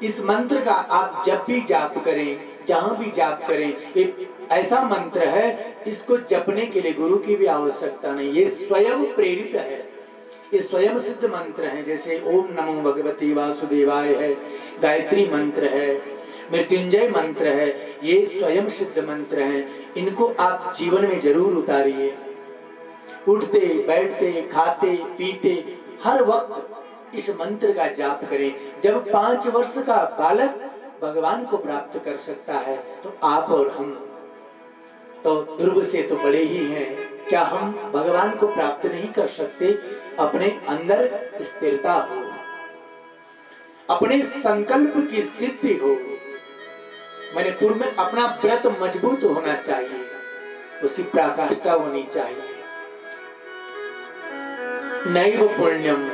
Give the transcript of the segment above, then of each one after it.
इस मंत्र का आप जब भी जाप करें, जहां भी जाप करें, एक ऐसा मंत्र है, इसको जपने के लिए गुरु की भी आवश्यकता नहीं, ये स्वयं प्रेरित है, ये स्वयं सिद्ध मंत्र है। जैसे ओम नमो भगवते वासुदेवाय है, गायत्री मंत्र है, मृत्युंजय मंत्र है, ये स्वयं सिद्ध मंत्र हैं। इनको आप जीवन में जरूर उतारिए। उठते बैठते खाते पीते हर वक्त इस मंत्र का जाप करें। जब 5 वर्ष का बालक भगवान को प्राप्त कर सकता है, तो आप और हम तो ध्रुव से तो बड़े ही हैं, क्या हम भगवान को प्राप्त नहीं कर सकते? अपने अंदर स्थिरता हो, अपने संकल्प की सिद्धि हो, मैंने पूर्व में अपना व्रत मजबूत होना चाहिए, उसकी पराकाष्ठा होनी चाहिए। नैव पुण्यम,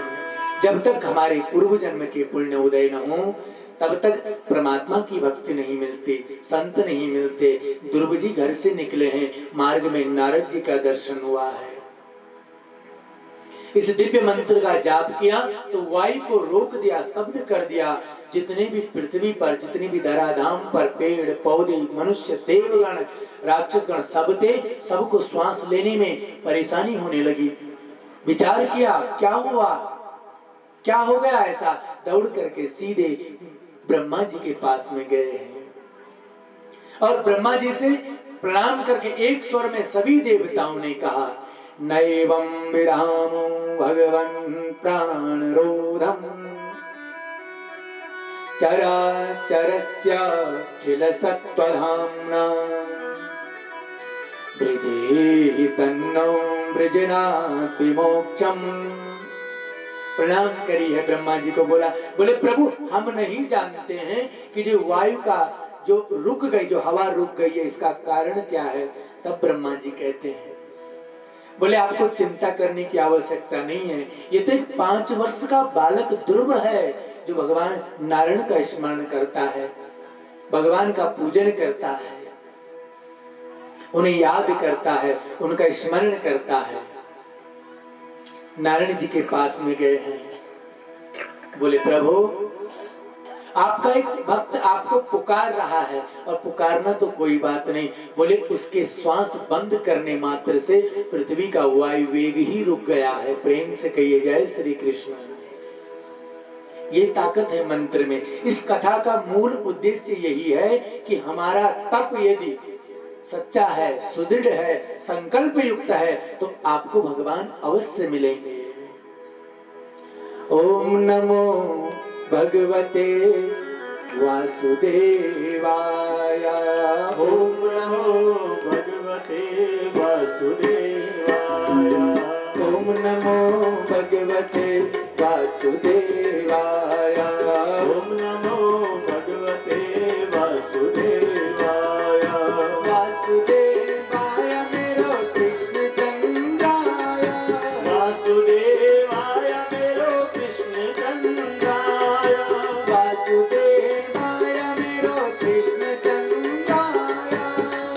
जब तक हमारे पूर्व जन्म के पुण्य उदय न हो, तब तक परमात्मा की भक्ति नहीं मिलती, संत नहीं मिलते। ध्रुव जी घर से निकले हैं, मार्ग में नारद जी का दर्शन हुआ है। इस दिव्य मंत्र का जाप किया तो वायु को रोक दिया, स्तब्ध कर दिया। जितने भी पृथ्वी पर, जितने भी धराधाम पर पेड़ पौधे, मनुष्य, देवगण, राक्षसगण सब थे, सबको श्वास लेने में परेशानी होने लगी। विचार किया क्या हुआ, क्या हो गया ऐसा? दौड़ करके सीधे ब्रह्मा जी के पास में गए हैं और ब्रह्मा जी से प्रणाम करके एक स्वर में सभी देवताओं ने कहा, नैवं विधामो भगवन् प्राणरोधम् चराचरस्य अखिल सत्त्वधाम्ना ब्रजेहि तन्नो ब्रजनात् विमोक्षम्। प्रणाम करी है ब्रह्मा जी को, बोले प्रभु हम नहीं जानते हैं कि जो वायु का जो रुक गई, जो हवा रुक गई है, इसका कारण क्या है? तब ब्रह्मा जी कहते हैं, बोले आपको चिंता करने की आवश्यकता नहीं है, ये तो एक 5 वर्ष का बालक ध्रुव है जो भगवान नारायण का स्मरण करता है, भगवान का पूजन करता है, उन्हें याद करता है, उनका स्मरण करता है। नारायण जी के पास में गए हैं, बोले प्रभु आपका एक भक्त आपको पुकार रहा है, और पुकारना तो कोई बात नहीं, बोले उसके श्वास बंद करने मात्र से पृथ्वी का वायु वेग ही रुक गया है। प्रेम से कहिए जय श्री कृष्ण। ये ताकत है मंत्र में। इस कथा का मूल उद्देश्य यही है कि हमारा तप यदि सच्चा है, सुदृढ़ है, संकल्प युक्त है, तो आपको भगवान अवश्य मिलेंगे। ओम नमो भगवते वासुदेवाय, ओम नमो भगवते वासुदेवाय, ओम नमो भगवते वासुदेवाय, ओम नमो भगवते वासुदेवाय। वासुदेवाय मेरो कृष्ण चंद्राय, वासुदेवाय मेरो कृष्ण चंद्राय, वासुदेवाय मेरो कृष्ण चंद्राय,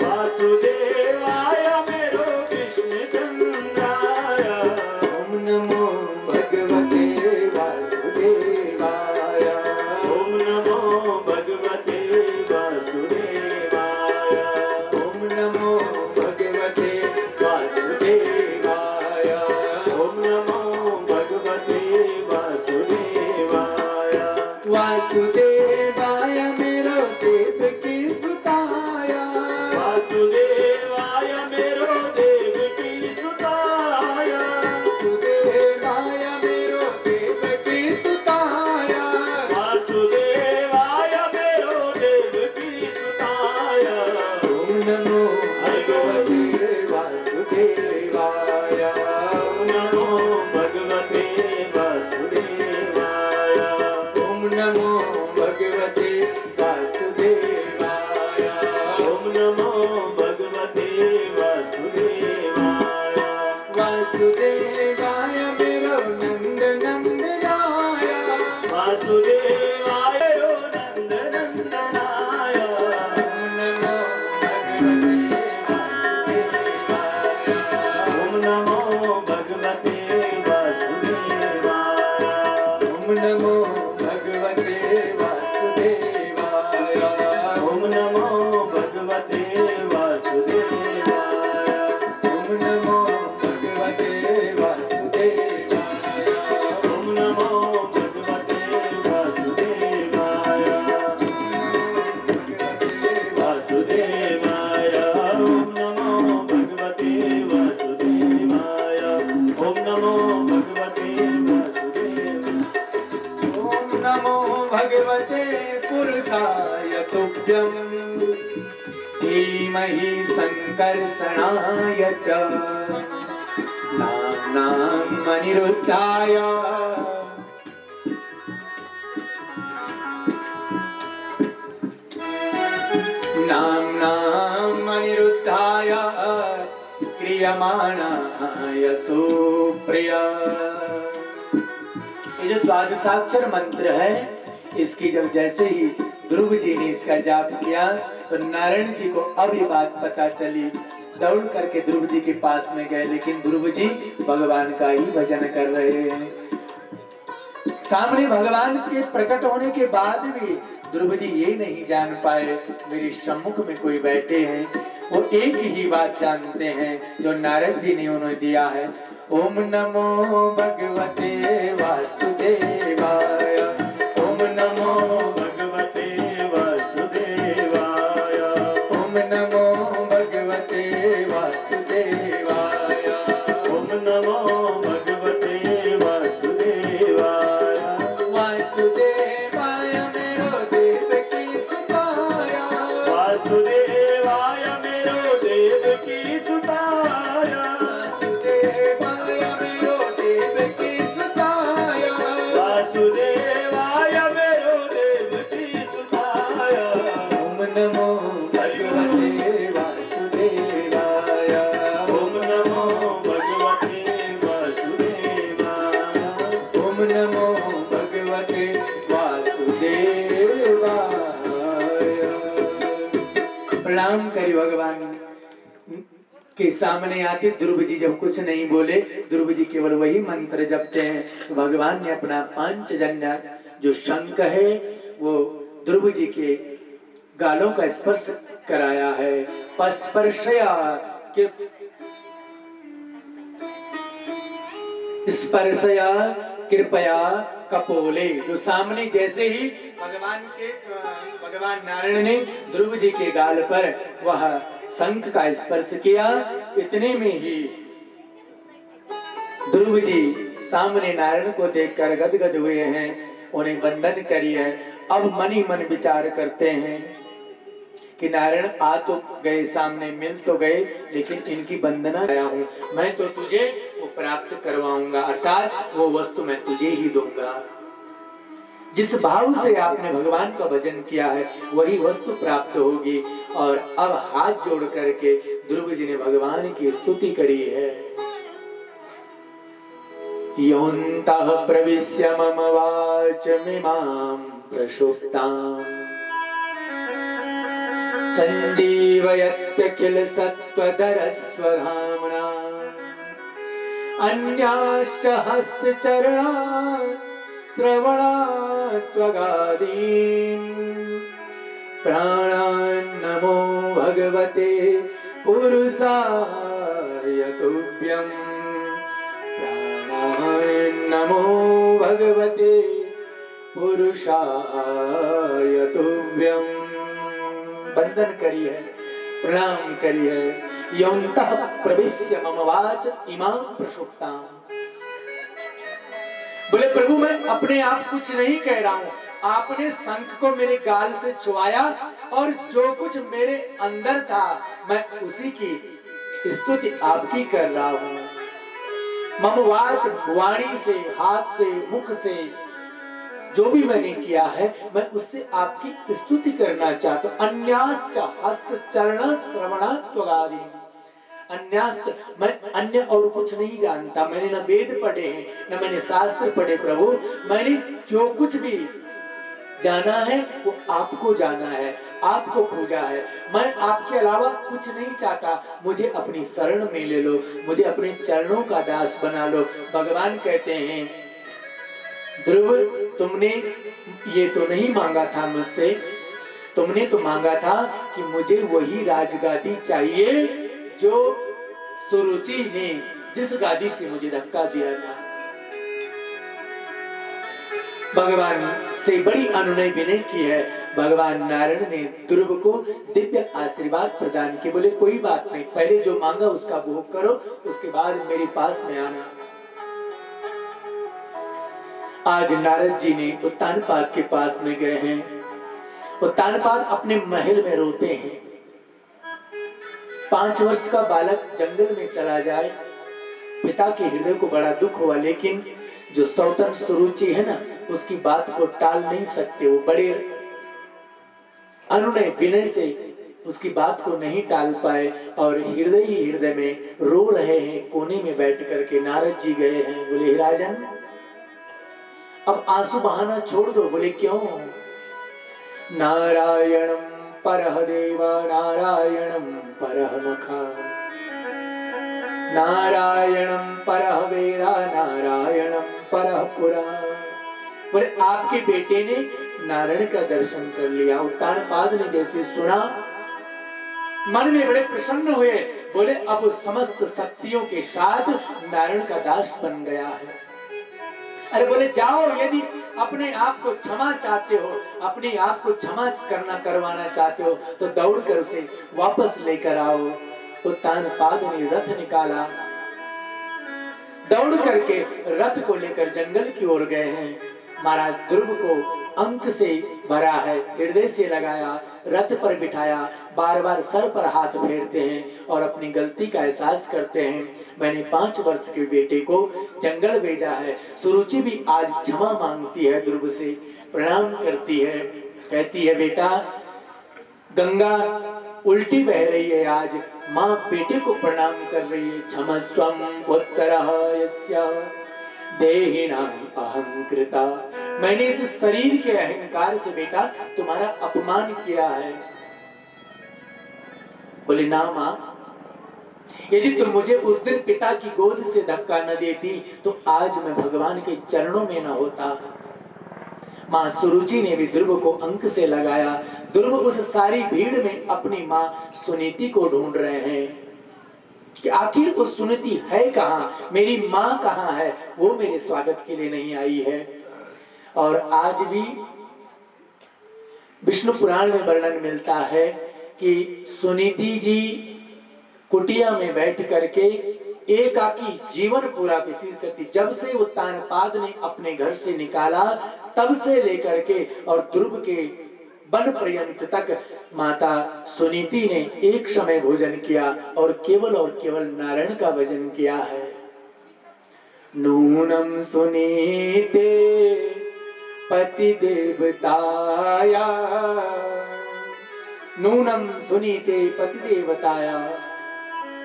वासुदेवाय मेरो कृष्ण चंद्राय। ओम नमो भगवते वासुदेवाय, ओम नमो भगवते वासुदेवाय, ओम नमो भगवते वासुदेवाय, ओम नमो भगवते वासुदेवाय। वासुदेवाय मेरो देव की सुताय, वासुदेवाय मेरो देव की सुताय, वासुदेवाय मेरो देव की सुताय, वासुदेवाय मेरो देव की सुताय। ओम नमो भगवते वासुदेवाय, ओम नमो भगवते वासुदेवाय, ओम नमो भगवते वासुदेवाय, ओम नमो भगवते वासुदेवाय। वासुदेवाय मेरो नंद नंदनाय, वासुदेवाय ओ नंद नंदनाय, ओम नमो भगवते वासुदेवाय, ओम नमो भगवते वासुदेवाय, ओम नमो भगवते वासुदेवाय। नमो भगवते पुरुषाय तुभ्यं धीमहि संकर्षणाय च नाम अनिरुद्धाय नाम अनिरुद्धाय क्रियमाणाय सुप्रिया। ये जो द्वादशाक्षर मंत्र है, इसकी जब जैसे ही ध्रुव जी ने इसका जाप किया तो नारायण जी को अब ये बात पता चली। दौड़ करके ध्रुव जी के पास में गए, लेकिन ध्रुव जी भगवान का ही भजन कर रहे हैं। सामने भगवान के प्रकट होने के बाद भी ध्रुव जी ये नहीं जान पाए मेरे सम्मुख में कोई बैठे हैं। वो एक ही बात जानते हैं जो नारद जी ने उन्हें दिया है, ओम नमो भगवते वासुदेवाय, ओम नमो भगवते वासुदेवाय, ओम नमो भगवते वासुदेवाय, ओम नमो भगवते वासुदेवाय, वासुदेवाय मेरो देव की सुताया, वासुदेवाय मेरो देव की सुताया, वासुदेवाय मेरो देव की सुताया, वासुदेवाय मेरो देव की सुताया, ओम नमो भगवते वासुदेवाय, ओम नमो भगवते वासुदेवाय, ओम नमो भगवते वासुदेवाय। प्रणाम करी भगवान के सामने आते ध्रुव जी जब कुछ नहीं बोले, ध्रुव जी केवल वही मंत्र जपते हैं, तो भगवान ने अपना पांचजन्य जो शंख है वो ध्रुव जी के गालों का स्पर्श कराया है। स्पर्शया स्पर्शया कृपया कपोले, जो सामने जैसे ही भगवान नारायण ने ध्रुव जी के गाल पर वह शंख का स्पर्श किया, इतने में ही ध्रुव जी सामने नारायण को देखकर गदगद हुए हैं, उन्हें वंदन करी है। अब मन ही मन विचार करते हैं कि नारायण आ तो गए, सामने मिल तो गए, लेकिन इनकी वंदना आया हूं, मैं तो तुझे वो प्राप्त करवाऊंगा, अर्थात वो वस्तु मैं तुझे ही दूंगा। जिस भाव से आपने भगवान का भजन किया है वही वस्तु प्राप्त होगी। और अब हाथ जोड़ करके ध्रुव जी ने भगवान की स्तुति करी है। योऽन्तः प्रविश्य मम वाचमिमां प्रसुप्ताम् संजीवयत्यखिल सत्त्वधरस्वधाम्ना अन्याश्च हस्तचरणा श्रवणात्वगादीन् प्राणान्नमो भगवते पुरुषाय तुभ्यं, प्राणान्नमो भगवते पुरुषाय तुभ्यं। वंदन करी है, प्रणाम करी है। योऽन्तः प्रविश्य मम वाच इमां प्रसुप्तां। बोले प्रभु मैं अपने आप कुछ नहीं कह रहा हूं, आपने शंख को मेरे गाल से छुआया और जो कुछ मेरे अंदर था मैं उसी की स्तुति आपकी कर रहा हूं। मम वाच, वाणी से, हाथ से, मुख से जो भी मैंने किया है मैं उससे आपकी स्तुति करना चाहता हूं। अन्याश्च हस्त चरण श्रवणात्वगादि, अन्याश्च मैं अन्य और कुछ नहीं जानता, मैंने न वेद पढ़े हैं न मैंने शास्त्र पढ़े प्रभु, मैंने जो कुछ भी जाना है वो आपको जाना है, आपको पूजा है, मैं आपके अलावा कुछ नहीं चाहता, मुझे अपनी शरण में ले लो, मुझे अपने चरणों का दास बना लो। भगवान कहते हैं ध्रुव तुमने ये तो नहीं मांगा था मुझसे, तुमने तो मांगा था कि मुझे वही राजगादी चाहिए जो सुरुचि ने जिस गादी से मुझे धक्का दिया था। भगवान से बड़ी अनुनय विनय की है। भगवान नारायण ने ध्रुव को दिव्य आशीर्वाद प्रदान किए, बोले कोई बात नहीं, पहले जो मांगा उसका भोग करो, उसके बाद मेरे पास में आना। आज नारद जी ने उत्तानपाद के पास में गए हैं। उत्तानपाद अपने महल में रोते हैं। 5 वर्ष का बालक जंगल में चला जाए, पिता के हृदय को बड़ा दुख हुआ, लेकिन जो सौतन सुरुचि है ना, उसकी बात को टाल नहीं सकते। वो बड़े अनुनय विनय से उसकी बात को नहीं टाल पाए और हृदय ही हृदय में रो रहे हैं। कोने में बैठ करके नारद जी गए हैं। बोले हे राजन, अब आंसू बहाना छोड़ दो। बोले क्यों? नारायणम परह देवा नारायणम परह मखा नारायणम परह वेदा नारायणम परह पुरा। बोले आपके बेटे ने नारायण का दर्शन कर लिया। उत्तानपाद ने जैसे सुना, मन में बड़े प्रसन्न हुए। बोले अब समस्त शक्तियों के साथ नारायण का दास बन गया है। अरे बोले जाओ, यदि अपने आप को क्षमा चाहते हो, अपने आप को क्षमा करवाना चाहते हो, तो दौड़ कर उसे वापस लेकर आओ। उत्तानपाद ने रथ निकाला, दौड़ करके रथ को लेकर जंगल की ओर गए हैं। महाराज ध्रुव को अंक से भरा है, हृदय से लगाया, रथ पर बिठाया, बार बार सर पर हाथ फेरते हैं और अपनी गलती का एहसास करते हैं। मैंने 5 वर्ष के बेटे को जंगल भेजा है। सुरुचि भी आज क्षमा मांगती है, ध्रुव से प्रणाम करती है, कहती है बेटा गंगा उल्टी बह रही है, आज माँ बेटे को प्रणाम कर रही है। क्षमस्वम उत्तरः यस्य देहिनां अहंकृता। मैंने इस शरीर के अहंकार से बेटा तुम्हारा अपमान किया है। बोले ना माँ, यदि तुम मुझे उस दिन पिता की गोद से धक्का न देती तो आज मैं भगवान के चरणों में न होता। माँ सुरुचि ने भी ध्रुव को अंक से लगाया। ध्रुव उस सारी भीड़ में अपनी माँ सुनीति को ढूंढ रहे हैं कि आखिर उस सुनीति है कहाँ, मेरी माँ कहाँ है, वो मेरे स्वागत के लिए नहीं आई है। और आज भी विष्णु पुराण में वर्णन मिलता है कि सुनीति जी कुटिया में बैठ करके एकाकी जीवन पूरा व्यतीत करती। जब से उत्तानपाद ने अपने घर से निकाला तब से लेकर के और ध्रुव के वन पर्यंत तक माता सुनीति ने एक समय भोजन किया और केवल नारायण का भजन किया है। नूनम सुनीते पति देवताया, नूनम सुनीते पति देवताया।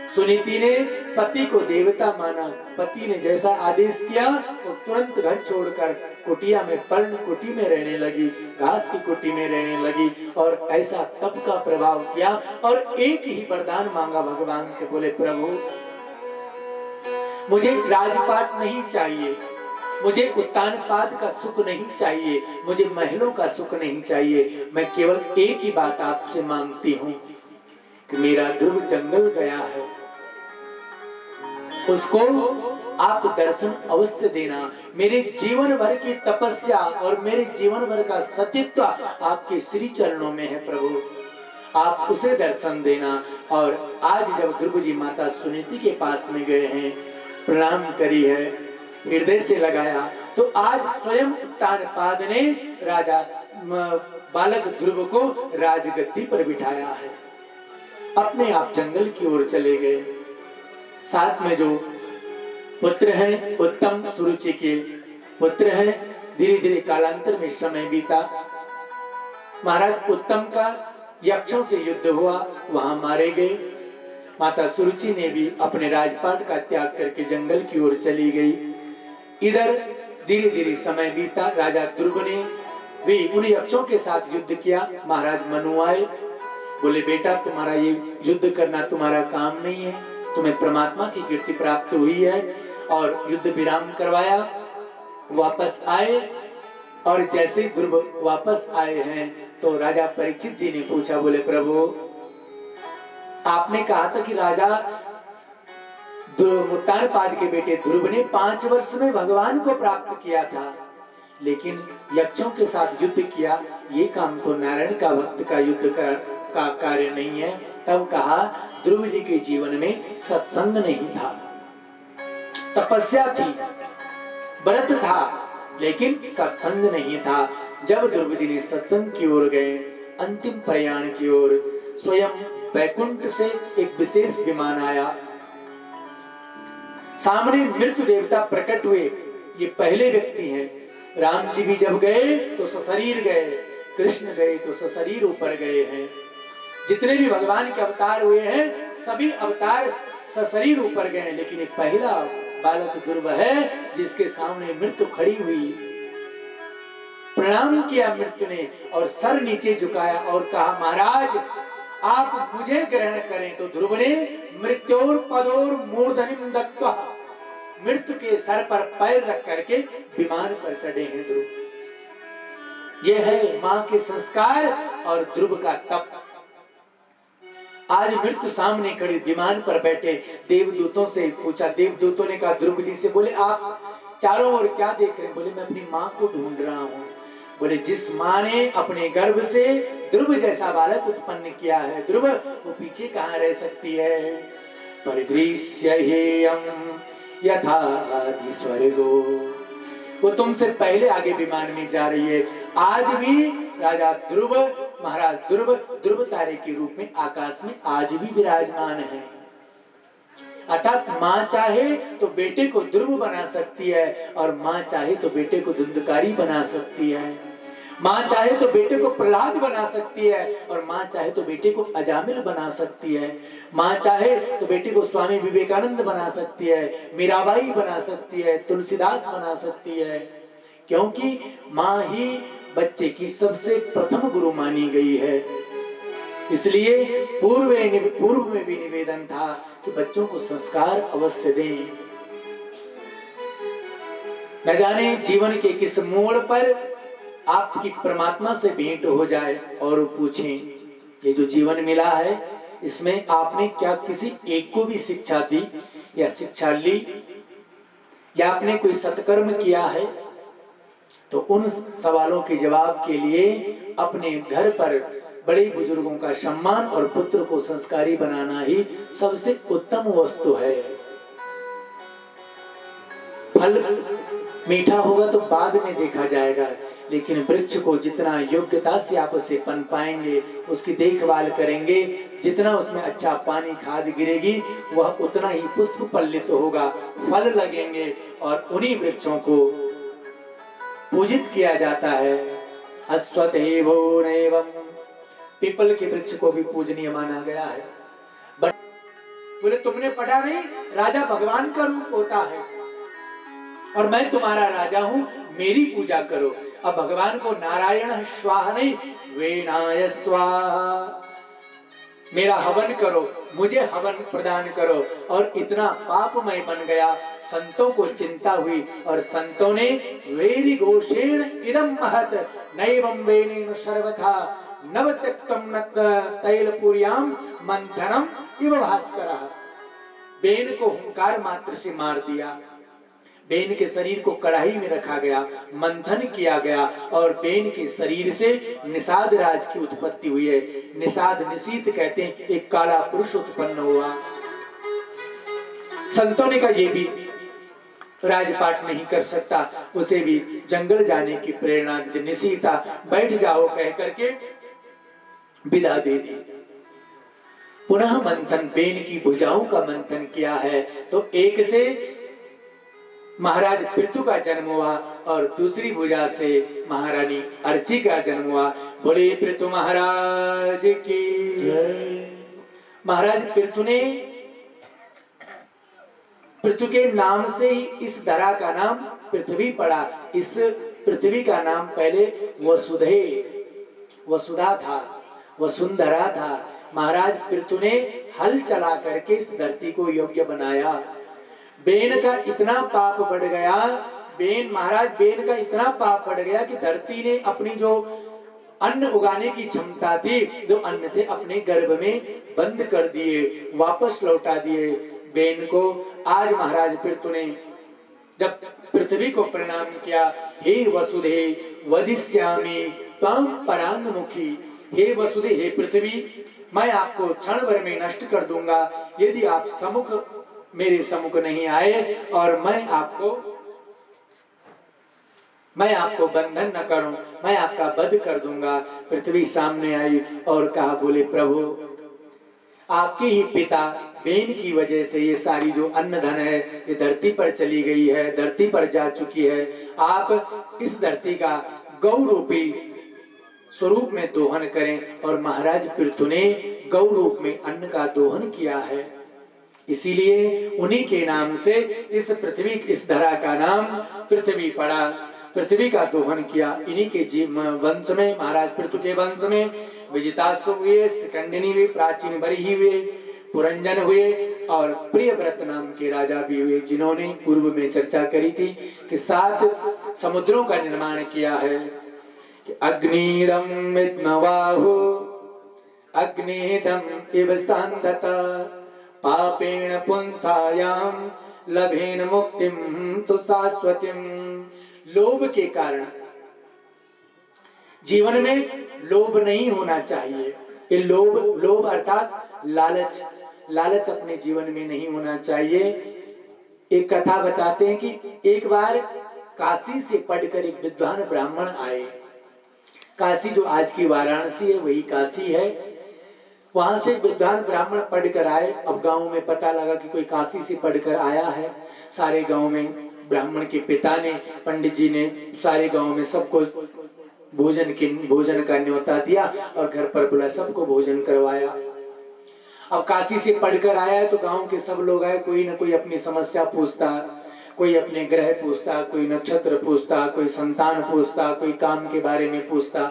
सुनीति ने पति को देवता माना। पति ने जैसा आदेश किया तो तुरंत घर छोड़कर कुटिया में, पर्ण कुटी में रहने लगी, घास की कुटी में रहने लगी और ऐसा तप का प्रभाव किया और एक ही वरदान मांगा भगवान से। बोले प्रभु मुझे राजपाट नहीं चाहिए, मुझे उत्तानपाद का सुख नहीं चाहिए, मुझे महलों का सुख नहीं चाहिए। मैं केवल एक ही बात आपसे मांगती हूँ कि मेरा ध्रुव जंगल गया है, उसको आप दर्शन अवश्य देना। मेरे जीवन भर की तपस्या और मेरे जीवन भर का सतीत्व आपके श्री चरणों में है प्रभु, आप उसे दर्शन देना। और आज जब ध्रुव जी माता सुनीति के पास में गए हैं, प्रणाम करी है, हृदय से लगाया, तो आज स्वयं उत्तानपाद ने राजा बालक ध्रुव को राजगद्दी पर बिठाया है। अपने आप जंगल की ओर चले गए। साथ में जो पुत्र हैं, उत्तम सुरुचि के पुत्र हैं। धीरे धीरे कालांतर में समय बीता। महाराज उत्तम का यक्षों से युद्ध हुआ, वहां मारे गए। माता सुरुचि ने भी अपने राजपाट का त्याग करके जंगल की ओर चली गई। इधर धीरे धीरे समय बीता। राजा ध्रुव ने भी उन यक्षों के साथ युद्ध किया। महाराज मनु आए, बोले बेटा तुम्हारा ये युद्ध करना तुम्हारा काम नहीं है, तुम्हें परमात्मा की कीर्ति प्राप्त हुई है। और युद्ध विराम करवाया, वापस आए। और जैसे ही ध्रुव वापस आए हैं तो राजा परीक्षित जी ने पूछा, बोले प्रभु आपने कहा था कि राजा उत्तानपाद के बेटे ध्रुव ने 5 वर्ष में भगवान को प्राप्त किया था, लेकिन यक्षों के साथ युद्ध किया, ये काम तो नारायण का भक्त का युद्ध का कार्य नहीं है। तब कहा ध्रुव जी के जीवन में सत्संग नहीं था, तपस्या थी, व्रत था, लेकिन सत्संग नहीं था। जब ध्रुव जी ने सत्संग की ओर गए, अंतिम प्रयाण की ओर, स्वयं वैकुंठ से एक विशेष विमान आया। सामने मृत्यु देवता प्रकट हुए। ये पहले व्यक्ति हैं। राम जी भी जब गए तो सशरीर गए, कृष्ण गए तो सशरीर ऊपर गए हैं। जितने भी भगवान के अवतार हुए हैं, सभी अवतार सशरीर ऊपर गए, लेकिन ये पहला बालक ध्रुव है जिसके सामने मृत्यु खड़ी हुई। प्रणाम किया मृत्यु ने और सर नीचे झुकाया और कहा, महाराज आप मुझे ग्रहण करें। तो ध्रुव ने मृत्योर पदोर मूर्धनिम दत्वा, मृत्यु के सर पर पैर रख करके विमान पर चढ़े हैं ध्रुव। यह है मां के संस्कार और ध्रुव का तप। आज मृत्यु सामने खड़ी, विमान पर बैठे। देवदूतों से पूछा, देवदूतों ने कहा ध्रुव जी से, बोले आप चारों ओर क्या देख रहे हैं? बोले मैं अपनी मां को ढूंढ रहा हूं। बोले जिस मां ने अपने गर्भ से ध्रुव जैसा बालक उत्पन्न किया है, ध्रुव वो पीछे कहां रह सकती है? परिदृश्य हेयं यथादि स्वर्गो, वो तुमसे पहले आगे विमान में जा रही है। आज भी राजा ध्रुव, महाराज ध्रुव, ध्रुव तारे के रूप में आकाश में आज भी विराजमान है। अर्थात मां चाहे तो बेटे को ध्रुव बना सकती है और मां चाहे तो बेटे को धुंधकारी बना सकती है। मां चाहे तो बेटे को प्रहलाद बना सकती है और मां चाहे तो बेटे को अजामिल बना सकती है। मां चाहे तो बेटे को स्वामी विवेकानंद बना सकती है, मीराबाई बना सकती है, तुलसीदास बना सकती है, क्योंकि मां ही बच्चे की सबसे प्रथम गुरु मानी गई है। इसलिए पूर्व में भी निवेदन था कि बच्चों को संस्कार अवश्य दें। न जाने जीवन के किस मोड़ पर आपकी परमात्मा से भेंट हो जाए और पूछें, ये जो जीवन मिला है इसमें आपने क्या किसी एक को भी शिक्षा दी या शिक्षा ली, या आपने कोई सत्कर्म किया है? तो उन सवालों के जवाब के लिए अपने घर पर बड़े बुजुर्गों का सम्मान और पुत्र को संस्कारी बनाना ही सबसे उत्तम वस्तु है। फल मीठा होगा तो बाद में देखा जाएगा, लेकिन वृक्ष को जितना योग्यता से आप उसे पनपाएंगे, उसकी देखभाल करेंगे, जितना उसमें अच्छा पानी खाद गिरेगी, वह उतना ही पुष्प पल्लित होगा, फल लगेंगे। और उन्हीं वृक्षों को पूजित किया जाता है। अश्वत्थेवो नैवम्, पीपल के वृक्ष को भी पूजनीय माना गया है। बोले तुमने पढ़ा नहीं, राजा भगवान का रूप होता है और मैं तुम्हारा राजा हूं, मेरी पूजा करो। अब भगवान को नारायण स्वाहा नहीं, वेणाय स्वाहा, मेरा हवन करो, मुझे हवन प्रदान करो। और इतना पापमय बन गया, संतों को चिंता हुई और संतों ने वेरी घोषेण इदम महत नैवं वेनेन सर्वथा नव त्यक्तम न तैलपुर्याम मंथनम इव भास्करः, बेन को हुंकार मात्र से मार दिया। बेन के शरीर को कढ़ाई में रखा गया, मंथन किया गया और बेन के शरीर से निषाद राज की उत्पत्ति हुई है। निषाद निशीत कहते हैं, एक काला पुरुष उत्पन्न हुआ। संतों ने कहा ये भी राजपाट नहीं कर सकता, उसे भी जंगल जाने की प्रेरणा दी। निशीता बैठ जाओ कह करके विदा दे दी। पुनः मंथन, बेन की भुजाओं का मंथन किया है तो एक से महाराज पृथु का जन्म हुआ और दूसरी भुजा से महारानी अर्ची का जन्म हुआ। बोले पृथु महाराज की जय। महाराज पृथु के नाम से ही इस धरा का नाम पृथ्वी पड़ा। इस पृथ्वी का नाम पहले वसुधा था, वसुंधरा था। महाराज पृथु ने हल चला करके इस धरती को योग्य बनाया। बेन का इतना पाप बढ़ गया, महाराज बेन का इतना पाप बढ़ गया कि धरती ने अपनी जो अन्न उगाने की क्षमता थी, जो अन्न थे अपने गर्भ में बंद कर दिए, वापस लौटा दिए बेन को। आज महाराज पृथु ने जब पृथ्वी को प्रणाम किया, हे वसुधे वदिष्यामि त्वां परान्मुखी, हे वसुधे, हे पृथ्वी, मैं आपको क्षण भर में नष्ट कर दूंगा यदि आप मेरे सम्मुख नहीं आए और मैं आपको मैं आपको बंधन न करूं, मैं आपका वध कर दूंगा। पृथ्वी सामने आई और कहा, बोले प्रभु आपके ही पिता बेन की वजह से ये सारी जो अन्न धन है ये धरती पर चली गई है, धरती पर जा चुकी है। आप इस धरती का गौ रूपी स्वरूप में दोहन करें। और महाराज पृथु ने गौ रूप में अन्न का दोहन किया है, इसीलिए उन्हीं के नाम से इस पृथ्वी, इस धरा का नाम पृथ्वी पड़ा। पृथ्वी का दोहन किया इन्हीं के वंश में, महाराज पृथु के वंश में विजिताश्व हुए, सिकंदिनी हुए, प्राचीन बरही हुए, पुरंजन हुए और प्रियव्रत नाम के राजा भी हुए, जिन्होंने पूर्व में चर्चा करी थी कि 7 समुद्रों का निर्माण किया है। अग्निरम मित्नवाहु अग्निदम इव सांदता पापेन पुंसायाम लभेन मुक्तिम तो शाश्वतीम। लोभ के कारण, जीवन में लोभ नहीं होना चाहिए। ये लोभ अर्थात लालच, लालच अपने जीवन में नहीं होना चाहिए। एक कथा बताते हैं कि एक बार काशी से पढ़कर एक विद्वान ब्राह्मण आए। काशी जो आज की वाराणसी है वही काशी है। वहां से विद्वान ब्राह्मण पढ़कर आए। अब गांव में पता लगा कि कोई काशी से पढ़कर आया है। सारे गांव में ब्राह्मण के पिता ने, पंडित जी ने सारे गांव में सबको भोजन का न्योता दिया और घर पर बुला सबको भोजन करवाया। अब काशी से पढ़कर आया है तो गांव के सब लोग आए, कोई ना कोई अपनी समस्या पूछता, कोई अपने ग्रह पूछता, कोई नक्षत्र पूछता, कोई संतान पूछता, कोई काम के बारे में पूछता।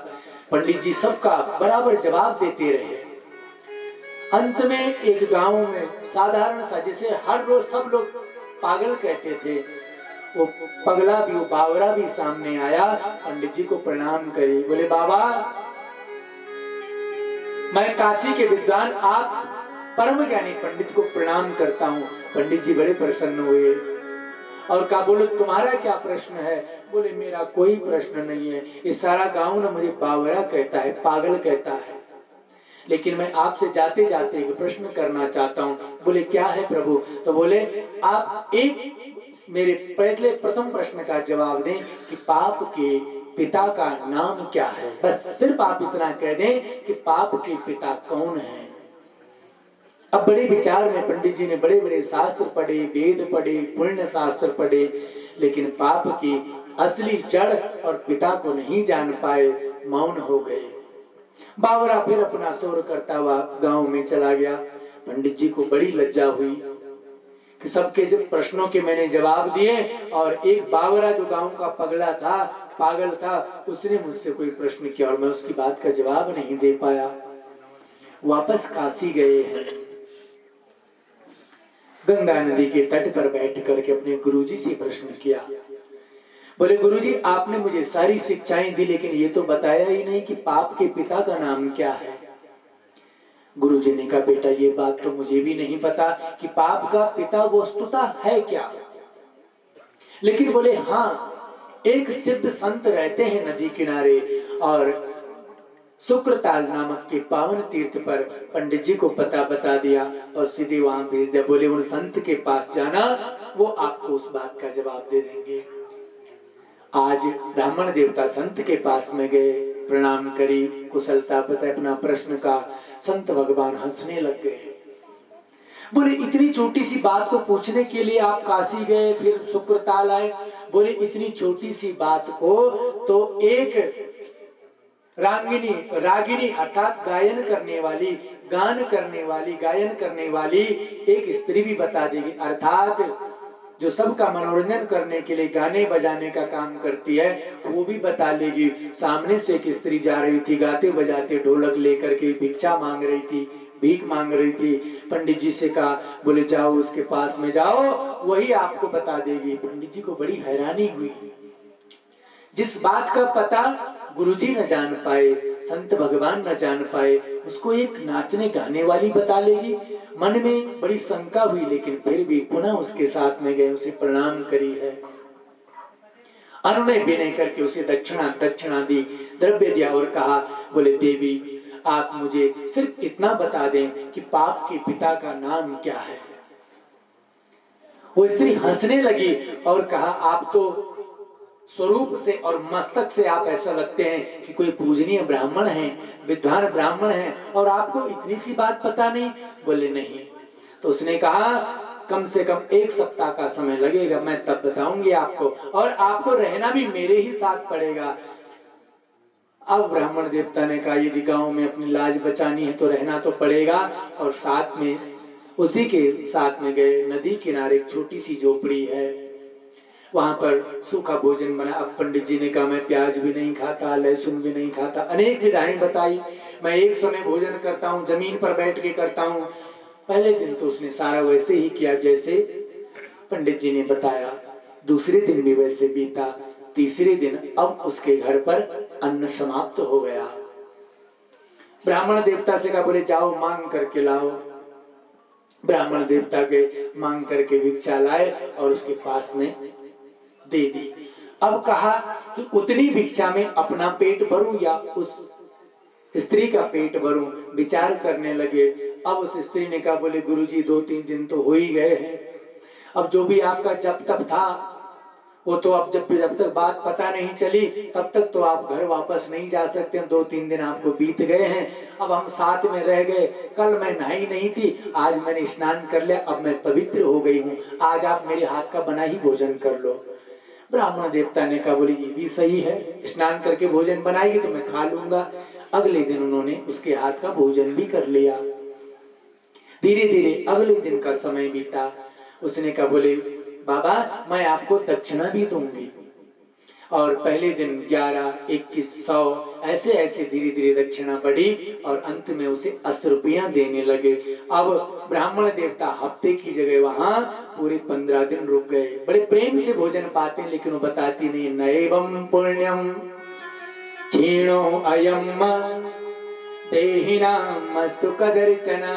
पंडित जी सबका बराबर जवाब देते रहे। अंत में एक गांव में साधारण सा, जिसे हर रोज सब लोग पागल कहते थे, वो पगला भी, वो बावरा भी सामने आया। पंडित जी को प्रणाम करी, बोले बाबा मैं काशी के विद्वान, आप परम ज्ञानी पंडित को प्रणाम करता हूँ। पंडित जी बड़े प्रसन्न हुए और कहा, बोले तुम्हारा क्या प्रश्न है? बोले मेरा कोई प्रश्न नहीं है, ये सारा गांव ना मुझे बावरा कहता है, पागल कहता है, लेकिन मैं आपसे जाते जाते एक प्रश्न करना चाहता हूँ। बोले क्या है प्रभु? तो बोले आप एक मेरे पहले प्रथम प्रश्न का जवाब दें कि पाप के पिता का नाम क्या है। बस सिर्फ आप इतना कह दें कि पाप के पिता कौन है। अब बड़े विचार में पंडित जी ने बड़े बड़े शास्त्र पढ़े, वेद पढ़े, पुण्य शास्त्र पढ़े, लेकिन पाप की असली जड़ और पिता को नहीं जान पाए, मौन हो गए। बावरा फिर अपना शोर करता हुआ गांव में चला गया। पंडित जी को बड़ी लज्जा हुई कि सबके जब प्रश्नों के मैंने जवाब दिए और एक बावरा जो गांव का पगला था, पागल था, उसने मुझसे कोई प्रश्न किया और मैं उसकी बात का जवाब नहीं दे पाया। वापस काशी गए हैं। गंगा नदी के तट पर बैठ करके अपने गुरुजी से प्रश्न किया। बोले गुरुजी आपने मुझे सारी शिक्षाएं दी, लेकिन ये तो बताया ही नहीं कि पाप के पिता का नाम क्या है। गुरुजी ने कहा, बेटा ये बात तो मुझे भी नहीं पता कि पाप का पिता वस्तुतः है क्या, लेकिन बोले हाँ, एक सिद्ध संत रहते हैं नदी किनारे और शुक्रताल नामक के पावन तीर्थ पर। पंडित जी को पता बता दिया और सीधे वहां भेज दिया। बोले उन संत के पास जाना, वो आपको उस बात का जवाब दे देंगे। आज ब्राह्मण देवता संत के पास में गए, प्रणाम करी, कुशलता बताए, अपना प्रश्न का। संत भगवान हंसने लग गए। बोले इतनी छोटी सी बात को पूछने के लिए आप काशी गए, फिर शुक्रताल आए। बोले इतनी छोटी सी बात को तो एक रागिनी अर्थात गायन करने वाली, गान करने वाली, गायन करने वाली एक स्त्री भी बता देगी, अर्थात जो सबका मनोरंजन करने के लिए गाने बजाने का काम करती है वो भी बता लेगी। सामने से एक स्त्री जा रही थी, गाते बजाते ढोलक लेकर के भिक्षा मांग रही थी, भीख मांग रही थी। पंडित जी से कहा, बोले जाओ उसके पास में जाओ, वही आपको बता देगी। पंडित जी को बड़ी हैरानी हुई। जिस बात का पता गुरुजी न जान पाए, संत भगवान न जान पाए, उसको एक नाचने गाने वाली बता लेगी। मन में बड़ी शंका हुई, लेकिन फिर भी पुनः उसके साथ में गए, उसे प्रणाम करी है, अनुनय विनय करके उसे दक्षिणा दी, द्रव्य दिया और कहा, बोले देवी आप मुझे सिर्फ इतना बता दें कि पाप के पिता का नाम क्या है। वो स्त्री हंसने लगी और कहा, आप तो स्वरूप से और मस्तक से आप ऐसा लगते हैं कि कोई पूजनीय ब्राह्मण है, विद्वान ब्राह्मण है, और आपको इतनी सी बात पता नहीं। बोले नहीं। तो उसने कहा कम से कम 1 सप्ताह का समय लगेगा, मैं तब बताऊंगी आपको, और आपको रहना भी मेरे ही साथ पड़ेगा। अब ब्राह्मण देवता ने कहा यदि गांव में अपनी लाज बचानी है तो रहना तो पड़ेगा, और साथ में उसी के साथ में गए। नदी किनारे एक छोटी सी झोपड़ी है, वहां पर सूखा भोजन बना। अब पंडित जी ने कहा मैं प्याज भी नहीं खाता, लहसुन भी नहीं खाता, अनेक विधाएं बताई। मैं एक समय भोजन करता हूँ, जमीन पर बैठ के करता हूँ। पहले दिन तो उसने सारा वैसे ही किया जैसे पंडित जी ने बताया। दूसरे दिन भी वैसे बीता। तीसरे दिन अब उसके घर पर अन्न समाप्त हो गया। ब्राह्मण देवता से कहा, बोले जाओ मांग करके लाओ। ब्राह्मण देवता के मांग करके भिक्षा लाए और उसके पास में दे दी। अब कहा कि उतनी भिक्षा में अपना पेट भरूं या उस स्त्री का पेट भरूं, विचार करने लगे। अब उस स्त्री ने कहा, बोले गुरुजी 2-3 दिन तो हो ही गए हैं, अब जो भी आपका जब तब था वो तो अब जब तक बात पता नहीं चली तब तक तो आप घर वापस नहीं जा सकते। 2-3 दिन आपको बीत गए हैं, अब हम साथ में रह गए। कल मैं नहाई नहीं थी, आज मैंने स्नान कर लिया, अब मैं पवित्र हो गई हूँ, आज आप मेरे हाथ का बना ही भोजन कर लो। ब्राह्मण देवता ने कहा, बोले ये भी सही है, स्नान करके भोजन बनाएगी तो मैं खा लूंगा। अगले दिन उन्होंने उसके हाथ का भोजन भी कर लिया। धीरे धीरे अगले दिन का समय बीता। उसने कहा, बोले बाबा मैं आपको दक्षिणा भी दूंगी। और पहले दिन 11, 21, 100 ऐसे ऐसे धीरे धीरे दक्षिणा बढ़ी और अंत में उसे 80 रुपया देने लगे। अब ब्राह्मण देवता हफ्ते की जगह वहां पूरे 15 दिन रुक गए। बड़े प्रेम से भोजन पाते हैं, लेकिन वो बताती नहीं। नैवं पुण्यम क्षीणो अयम देहिनामस्तु कदर्चना।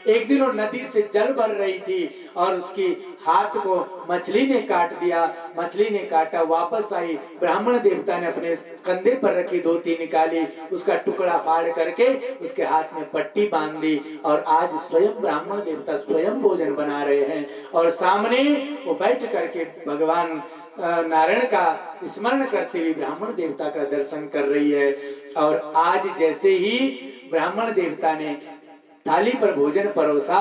एक दिन वो नदी से जल भर रही थी और उसकी हाथ को मछली ने काट दिया। मछली ने काटा, वापस आई, ब्राह्मण देवता ने अपने कंधे पर रखी धोती निकाली, उसका टुकड़ा फाड़ करके उसके हाथ में पट्टी बांध दी। और आज स्वयं ब्राह्मण देवता स्वयं भोजन बना रहे हैं और सामने वो बैठ करके भगवान नारायण का स्मरण करते हुए ब्राह्मण देवता का दर्शन कर रही है। और आज जैसे ही ब्राह्मण देवता ने थाली पर भोजन परोसा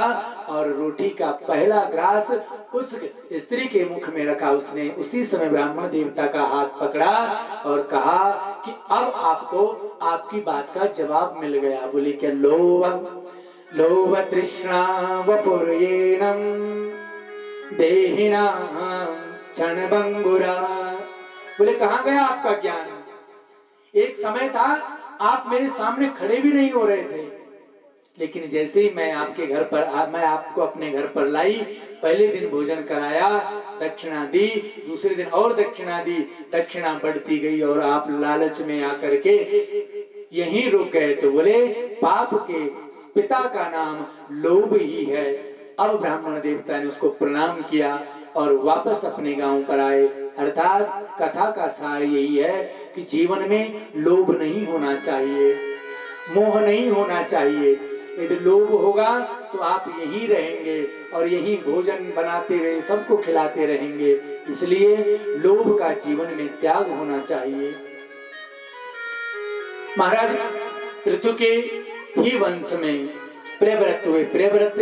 और रोटी का पहला ग्रास उस स्त्री के मुख में रखा, उसने उसी समय ब्राह्मण देवता का हाथ पकड़ा और कहा कि अब आपको आपकी बात का जवाब मिल गया। बोले क्या? लोभ तृष्णा वपुर्येणम देहिनाम क्षणभंगुरा। बोले कहां गया आपका ज्ञान? एक समय था आप मेरे सामने खड़े भी नहीं हो रहे थे, लेकिन जैसे ही मैं आपके घर पर मैं आपको अपने घर पर लाई, पहले दिन भोजन कराया, दक्षिणा दी, दूसरे दिन और दक्षिणा दी, दक्षिणा बढ़ती गई और आप लालच में आकर के यहीं रुक गए। तो बोले पाप के पिता का नाम लोभ ही है। अब ब्राह्मण देवता ने उसको प्रणाम किया और वापस अपने गांव पर आए। अर्थात कथा का सार यही है कि जीवन में लोभ नहीं होना चाहिए, मोह नहीं होना चाहिए। यदि लोभ होगा तो आप यहीं रहेंगे और यहीं भोजन बनाते हुए सबको खिलाते रहेंगे। इसलिए लोभ का जीवन में त्याग होना चाहिए। महाराज पृथु के ही वंश में प्रियव्रत हुए। प्रियव्रत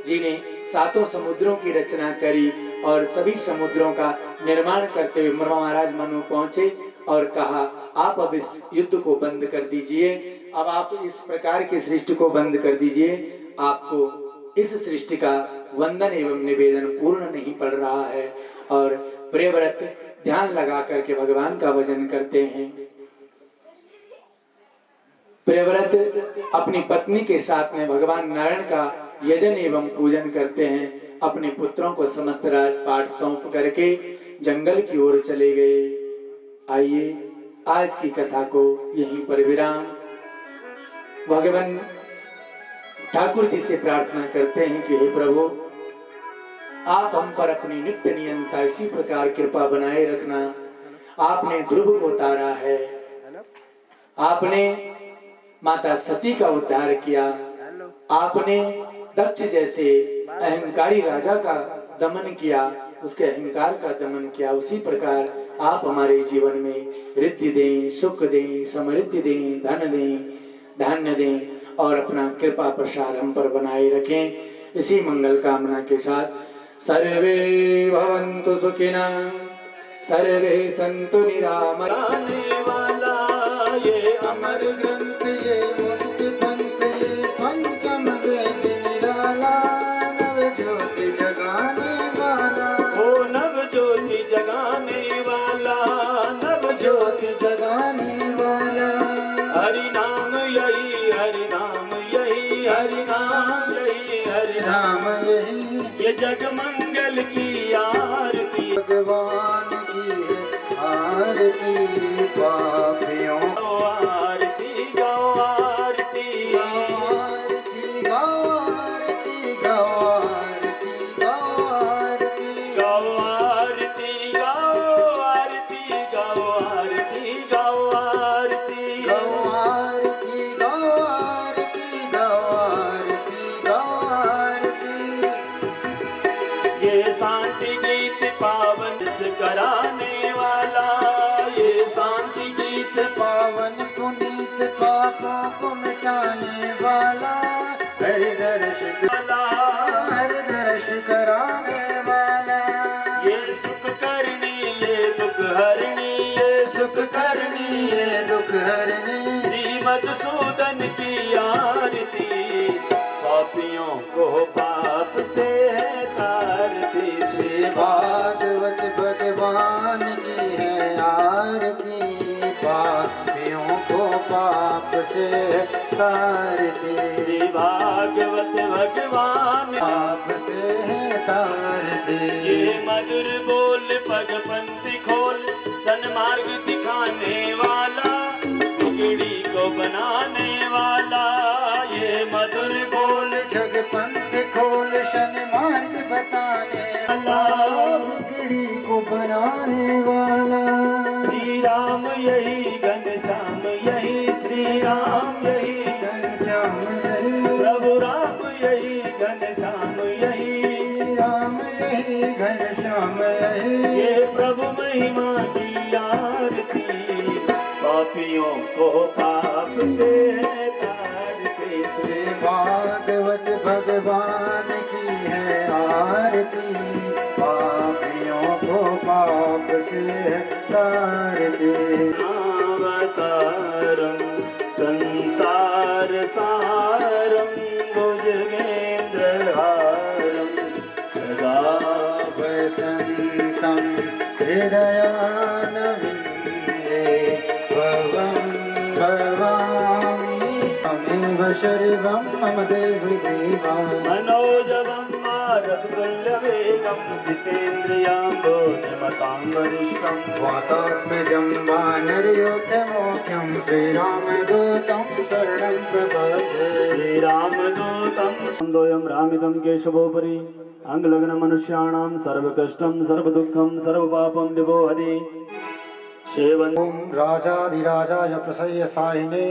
जी ने 7 समुद्रों की रचना करी और सभी समुद्रों का निर्माण करते हुए महाराज मनु पहुंचे और कहा आप अब इस युद्ध को बंद कर दीजिए, अब आप इस प्रकार की सृष्टि को बंद कर दीजिए, आपको इस सृष्टि का वंदन एवं निवेदन पूर्ण नहीं पड़ रहा है। और प्रियव्रत ध्यान लगा करके भगवान का भजन करते हैं। प्रियव्रत अपनी पत्नी के साथ में भगवान नारायण का यजन एवं पूजन करते हैं। अपने पुत्रों को समस्त राजपाट सौंप करके जंगल की ओर चले गए। आइए आज की कथा को यहीं पर विराम। भगवान ठाकुर जी से प्रार्थना करते हैं कि हे प्रभु, आप हम पर अपनी नित्य नियंता इसी प्रकार कृपा बनाए रखना। आपने ध्रुव को तारा है, आपने माता सती का उद्धार किया, आपने दक्ष जैसे अहंकारी राजा का दमन किया, उसके अहंकार का दमन किया। उसी प्रकार आप हमारे जीवन में रिद्धि दें, सुख दें, समृद्धि दें, धन दें, धान्य दें और अपना कृपा प्रसाद हम पर बनाए रखें। इसी मंगल कामना के साथ सर्वे भवन्तु सुखिनः, सर्वे सन्तु निरामया। आने वाला ये अमर ग्रंथ ये मुक्ति पंथ ये पंचम वेद निराला, नव ज्योति जगाने वाला, ओ नव ज्योति जगाने वाला, नव ज्योति जगाने वाला। हरि नाम यही, हरि नाम यही, हरि नाम यही, हरि नाम नाम यही ये जग मंगल की आरती। भगवान की है आरती, पापियों गौ आरती, गौ आरती, आरती गौ आरती गौ आरती गौ आरती गौ आरती, गौ आरती, गौ आरती, गौ आरती, गौ आरती गौ आरती गौ आरती गौ आरती। ये शांति गीत पावन से कराने वाला, ये शांति गीत पावन पुनीत पापों को मिटाने वाला, हर दर्श वाला, हर दर्श कराने वाला, ये सुख करनी, ये दुख हरनी, ये सुख करनी, ये दुख हरनी। श्री मधुसूदन की आरती, पापियों को पाप से है तारती। श्री भागवत भगवान की है आरती, पापियों को पाप से तारती, श्री भागवत भगवान पाप से तारती। ये मधुर बोल पग पंथी खोल, सन्मार्ग दिखाने वाला, बिगड़ी को बनाने वाला। ये मधुर बोल जग पंथ खोल शन मार्ग बताने वाला, बिगड़ी को बनाने वाला। श्री राम यही, घनश्याम यही, श्री राम यही, घनश्याम यही, प्रभु राम यही, घनश्याम यही, राम यही घनश्याम यही। ये प्रभु महिमा की आरती, पापियों को पाप से है तारती। श्री भागवत भगवान की है आरती, पापियों को पाप से तारती। अवतारं संसार सारं भुजगेन्द्रहारं सदा वसन्तं हृदयानविन्दे, भवं भवामि त्वमेव शर्वं मम देवि देवा। मनोजवं मारुततुल्यवेगं जितेन्द्रियां बुद्धिमतां वरिष्ठं वातात्मजं वानरयोग्यमोख्यं श्रीरामदूतं शरणं प्रपद्ये। श्रीरामदूतं दोयं रामिदं केशवोपरि अंगलग्न मनुष्याणां सर्वकष्टं सर्वदुःखं सर्वपापं विभोहति। सेवन् ॐ राजाधिराजाय प्रसह्य साहिने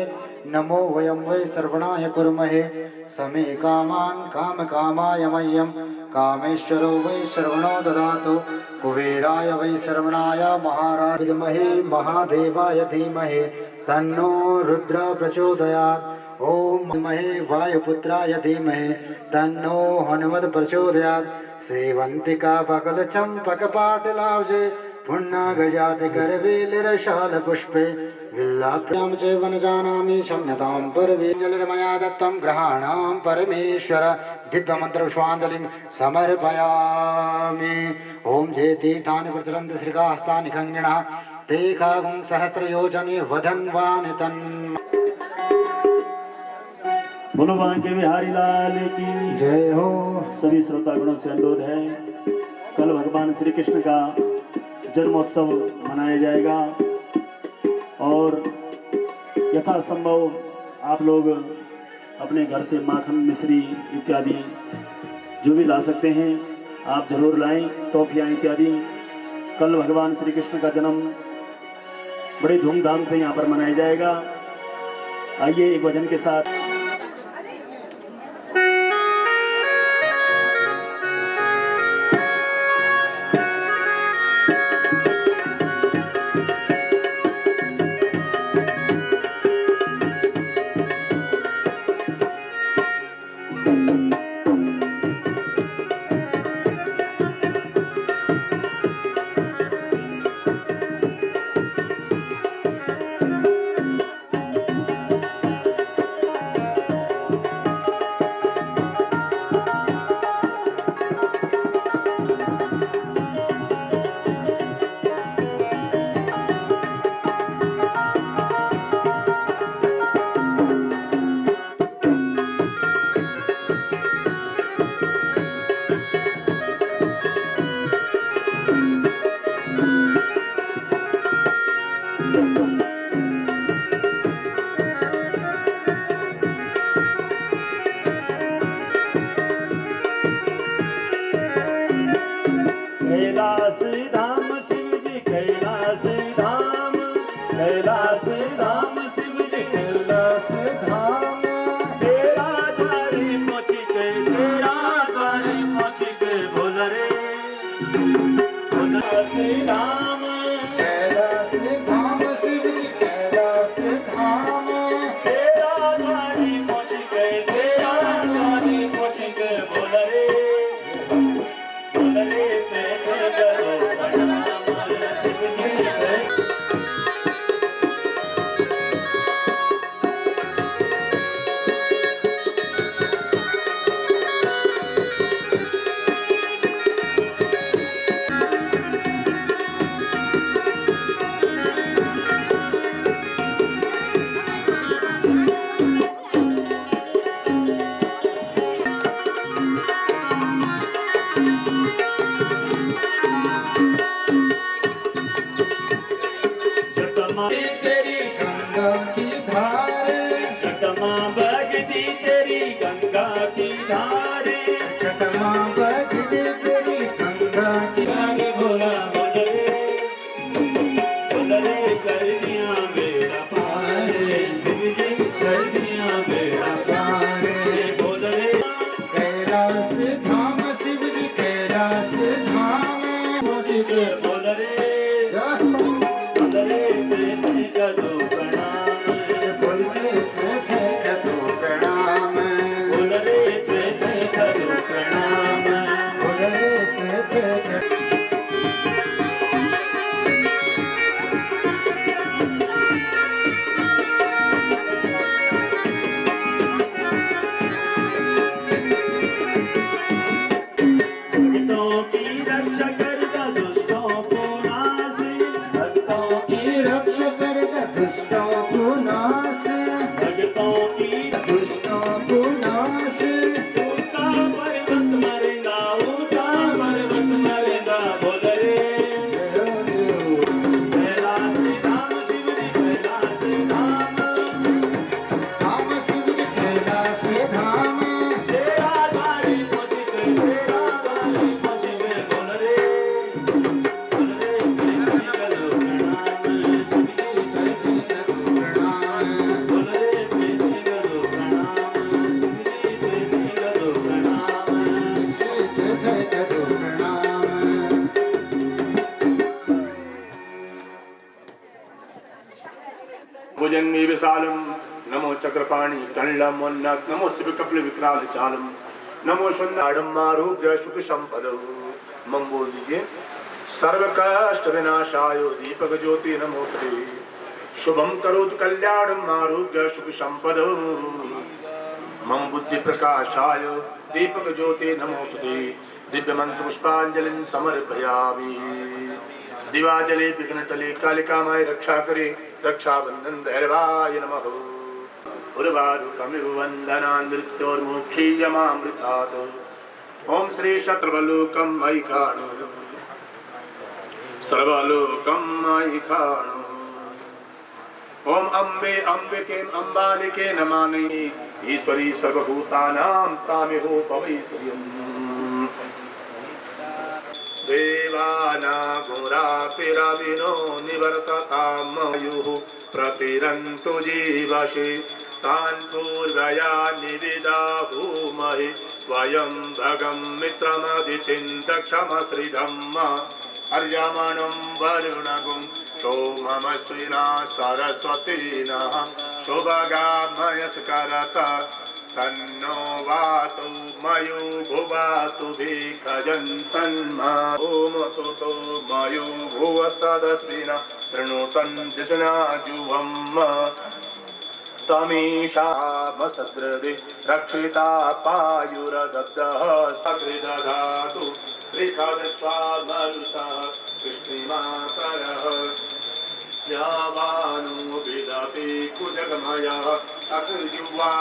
नमो वयं वै सर्वणाय कुर्महे। समे कामान् कामकामाय मह्यं कामेश्वरो वै सर्वणो ददातु। कुबेराय वै सर्वणाय महाराज विद्महे महादेवाय धीमहि तन्नो रुद्र प्रचोदयात्। ॐ महे वायुपुत्राय धीमहि तन्नो हनुमत् प्रचोदयात्। सेवन्तिका बकल चंपक पाटलाब्जे पुण्यगजाति करवेलिरशाल पुष्पे विल्लाभ्यां च वनजानामि क्षम्यतां परवेञ्जलिर्मया दत्तं ग्रहाणां परमेश्वर दिव्यमन्त्रपुष्पाञ्जलिं समर्पयामि। ॐ जे तीर्थानि प्रचरन्ति श्रीकास्तानि खङ्गिणः ते कागुं सहस्रयोजने वधन्वानि तन्। बोलो बांके बिहारी लाल की जय हो। सभी श्रोता गणों से अनुरोध है, कल भगवान श्री कृष्ण का जन्मोत्सव मनाया जाएगा और यथासंभव आप लोग अपने घर से माखन मिश्री इत्यादि जो भी ला सकते हैं आप जरूर लाएं, टॉफियाँ इत्यादि। कल भगवान श्री कृष्ण का जन्म बड़े धूमधाम से यहाँ पर मनाया जाएगा। आइए एक भजन के साथ। माँ बगती तेरी गंगा की धारे, छठ माँ बगती तेरी गंगा की आगे बोला बोल रे कर दिया मेरा पार, शिव जी कर दिया मेरा पार। बोल रे कैलाश धाम शिव जी कैलाश धाम बोल रे तेरे कदू प्रणाम, बोलते थे कदू प्रणाम, बोल रे तेरे कदू प्रणाम। बोलते थे भक्तों की रक्षा करता दुष्टों को नाश, भक्तों की रक्षा कर दुष्टों को नाश, भक्तों की दुष्टों को नाश। ऊंचा पर्वत मरेगा, ऊंचा पर्वत मरेगा, बोल रे कैलाश धाम शिव जी कैलाश धाम, धाम शिव जी कैलाश धाम, तेरा द्वारी पहुँच गए, तेरा द्वारी पहुँच गए, बोल रे तेरे कदू प्रणाम, शिव जी करते कदू प्रणाम, बोल रे तेरे कदू प्रणाम, शिव जी तेरे कदू प्रणाम। करते कदू प्रणाम। भुजंगी विशालम नमो चक्रपाणि कंडलोन्नत नमो शिव कपिल विकराल चालम नमो सुंदरम आरोग्य सुख संपद मम बोल दीजिए। सर्व कष्ट विनाशाय दीपक ज्योति नमोस्ते शुभम करोतु कल्याणम आरोग्य सुख संपद मम बुद्धि प्रकाशाय दीपक ज्योति नमोस्ते दिव्य मंत्र पुष्पांजलि समर्पयामि। दिवाजले विघ्नटले कालिकामाय रक्षा करे रक्षाबंधन भैरवाय नमः। उर्वारुकमिव वन्दनान् मृत्योर्मुक्षीयमामृतात् ओम श्री शत्रुवलोकं मयि खाणु सर्वलोकं मयि खाणु। ओम अम्बे अम्बिके अम्बालिके नमामि ईश्वरी सर्वभूतानां तामेहो पवैश्वर्यम्। देवानागुरापिरविनो निवर्ततामयुः प्रतिरन्तु जीवसि तान् पूर्वया निविदाहुमहि वयं भगं मित्रमदितिं दक्षमश्रिधम् अर्यमणं वरुणगुं सोममश्विना सरस्वतीनः शुभगामयस्करत तन्नो वातु मयो भुवातु भिखजन्तन्मा ओम सुतो मयो भुवस्तदस्मिना शृणुतन् जिष्णा जुवम् तमीशामसद्रदे रक्षिता पायुरदब्धः सकृदधातु त्रिखदस्वामरुतः कृष्णिमाकरः यावानु विदपि कुजगमयः अकृयुवामरणिभिः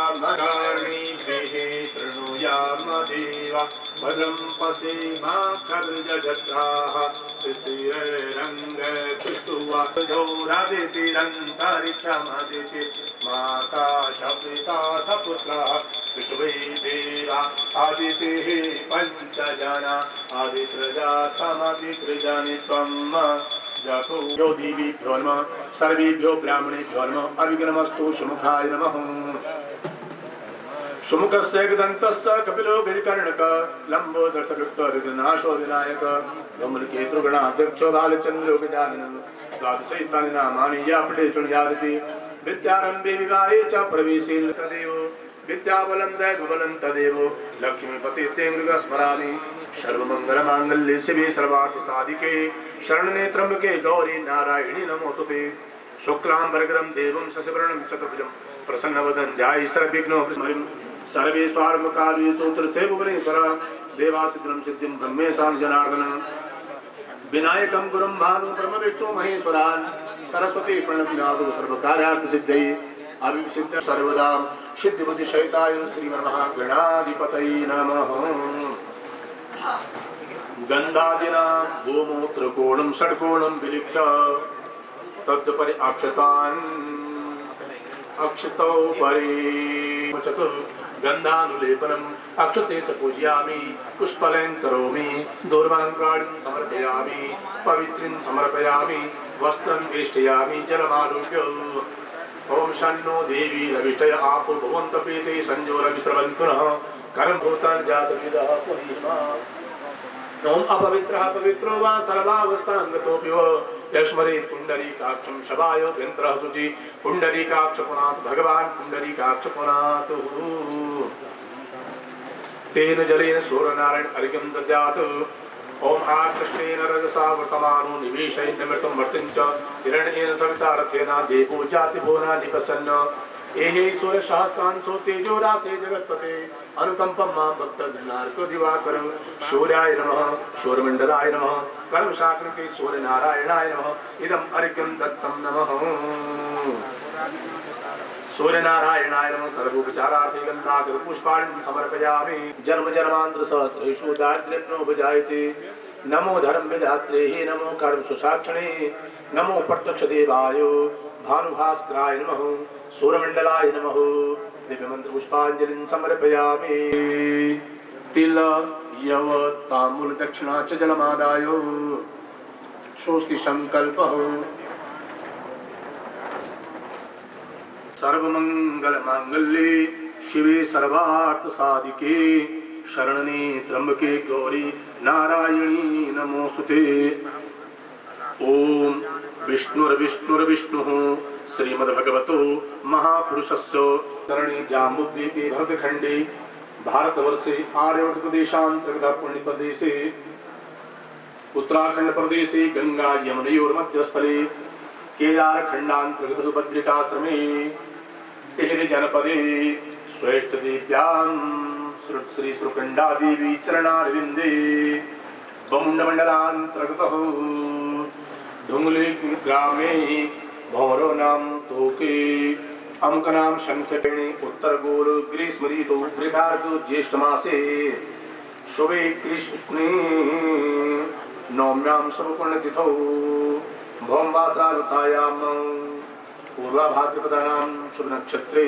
शृणुयामदेवा भद्रं पश्येमाक्षभिर्जत्राः स्थिरैरङ्गतिष्ठुवादितिरन्तरिक्षमदिति माता सपिता सपुत्रः विश्वे देवा आदितिः पञ्चजना आदित्रजातमदित्रजानि त्वम् जातो यो देवीभ्यो नमः सर्वेभ्यो ब्राह्मणेभ्यो नमः अभिघ्नमस्तु सुमुखाय नमः। सुमुखस्य एकदन्तस्य कपिलो गिरिकर्णक लम्बोदरसकृत्वरुग्नाशो विनायक धूम्रकेतुर्गणाध्यक्षो बालचन्द्रो गजानन द्वादशैतानि नामानि या पठे शृणुयादिति विद्यारम्भे विवाहे च प्रवेशे तदेव विद्याबलं दैवबलं तदेव लक्ष्मीपते ते मृगस्मरामि सर्वमंगलमांगल्ये शिवे सर्वार्थसाधिके शरण्ये त्र्यंबके गौरी नारायणी नमोस्तुते। शुक्लांबरधरं देवं शशिवर्णं चतुर्भुजं प्रसन्नवदनं ध्यायेत् सर्वविघ्नोपशान्तये। सर्वेश्वरमुखादि सूत्रसे भुवनेश्वर देवासिद्धं सिद्धिं ब्रह्मेशां जनार्दन विनायकं गुरुं भानु ब्रह्मविष्णु महेश्वरान् सरस्वती प्रणम्यादो सर्वकार्यार्थसिद्धये अभिषिद्ध सर्वदा सिद्धिबुद्धिसहिताय श्रीमन्महागणाधिपतये नमः। गन्धादिना गोमूत्रकोणं षट्कोणं विलिख्य तदुपरि अक्षतान् अक्षतौ परि गन्धानुलेपनम् अक्षते स पूजयामि पुष्पलेन करोमि दूर्वाङ्क्राणिं समर्पयामि पवित्रिं समर्पयामि वस्त्रं वेष्टयामि जलमारोग्य ओम शन्नो देवी रविष्टय आपो भवन्त प्रीते संजोरविस्रवन्तु नः कर्म भूतान् जातविदः पुरीमा ओम अपवित्रः पवित्रो वा सर्वावस्थाङ्गतोऽपि वा यस्मरेत् पुण्डरीकाक्षं शवाय व्यन्त्रः शुचि पुण्डरीकाक्ष पुनात् भगवान् पुण्डरीकाक्ष पुनात् तेन जलेन सूर्यनारायण अर्घ्यं दद्यात् ओम आकृष्णेन रजसा वर्तमानो निवेशयन्नमृतं वर्तिं च हिरण्येन सविता रथेन देवो जातिभुवना निपसन्न एहे सूर्यसहस्रांशो तेजो राशे जगत्पते अनुकंपं मां भक्तजनार्को दिवाकर सूर्याय नमः सूर्यमण्डलाय नमः कर्मशाकनिके सूर्यनारायणाय नमः इदम् अर्घ्यं दत्तं नमः सूर्यनारायणाय नमः सर्वोपचारार्थे गन्धाकर पुष्पाणि समर्पयामि जन्म जन्मांतर सहस्रेषु दारिद्र्योपजायते नमो धर्म विधात्रे नमो कर्म सुसाक्षिणे नमो प्रत्यक्ष देवाय भानुभास्कराय नमः सूर्यमण्डलाय नमः दिव्य मंत्र पुष्पांजलिं समर्पयामि तिल यव ताम्बूल दक्षिणा च जलमादाय स्वस्ति संकल्पः सर्वमंगल मांगल्ये शिवे सर्वार्थ साधिके शरण्ये त्र्यंबके गौरी नारायणी नमोस्तुते ओम विष्णुर्विष्णुर्विष्णुः श्रीमद्भगवतो महापुरुषस्य शरणी जाम्बुद्वीपे भरतखंडे भारतवर्षे आर्यवर्त प्रदेशांतर्गत पुण्यप्रदेशे उत्तराखंड प्रदेशे गंगा यमुनयोर्मध्यस्थले केदारखंडांतर्गत बद्रिकाश्रमे तिहरी जनपदे श्रेष्ठ देव्यां श्री सुरकंडा देवी चरणारविंदे बमुंडमंडलांतर्गत ढुंगली ग्रामे भौरो नाम तोके अमुक नाम शंखपेणी उत्तर गोल ग्रीष्म ऋतु वृगार्क ज्येष्ठ मासे शुभे कृष्णे नौम्यां शुभ पुण्यतिथौ भौमवासरानुतायां पूर्वाभाद्रपदानां शुभ नक्षत्रे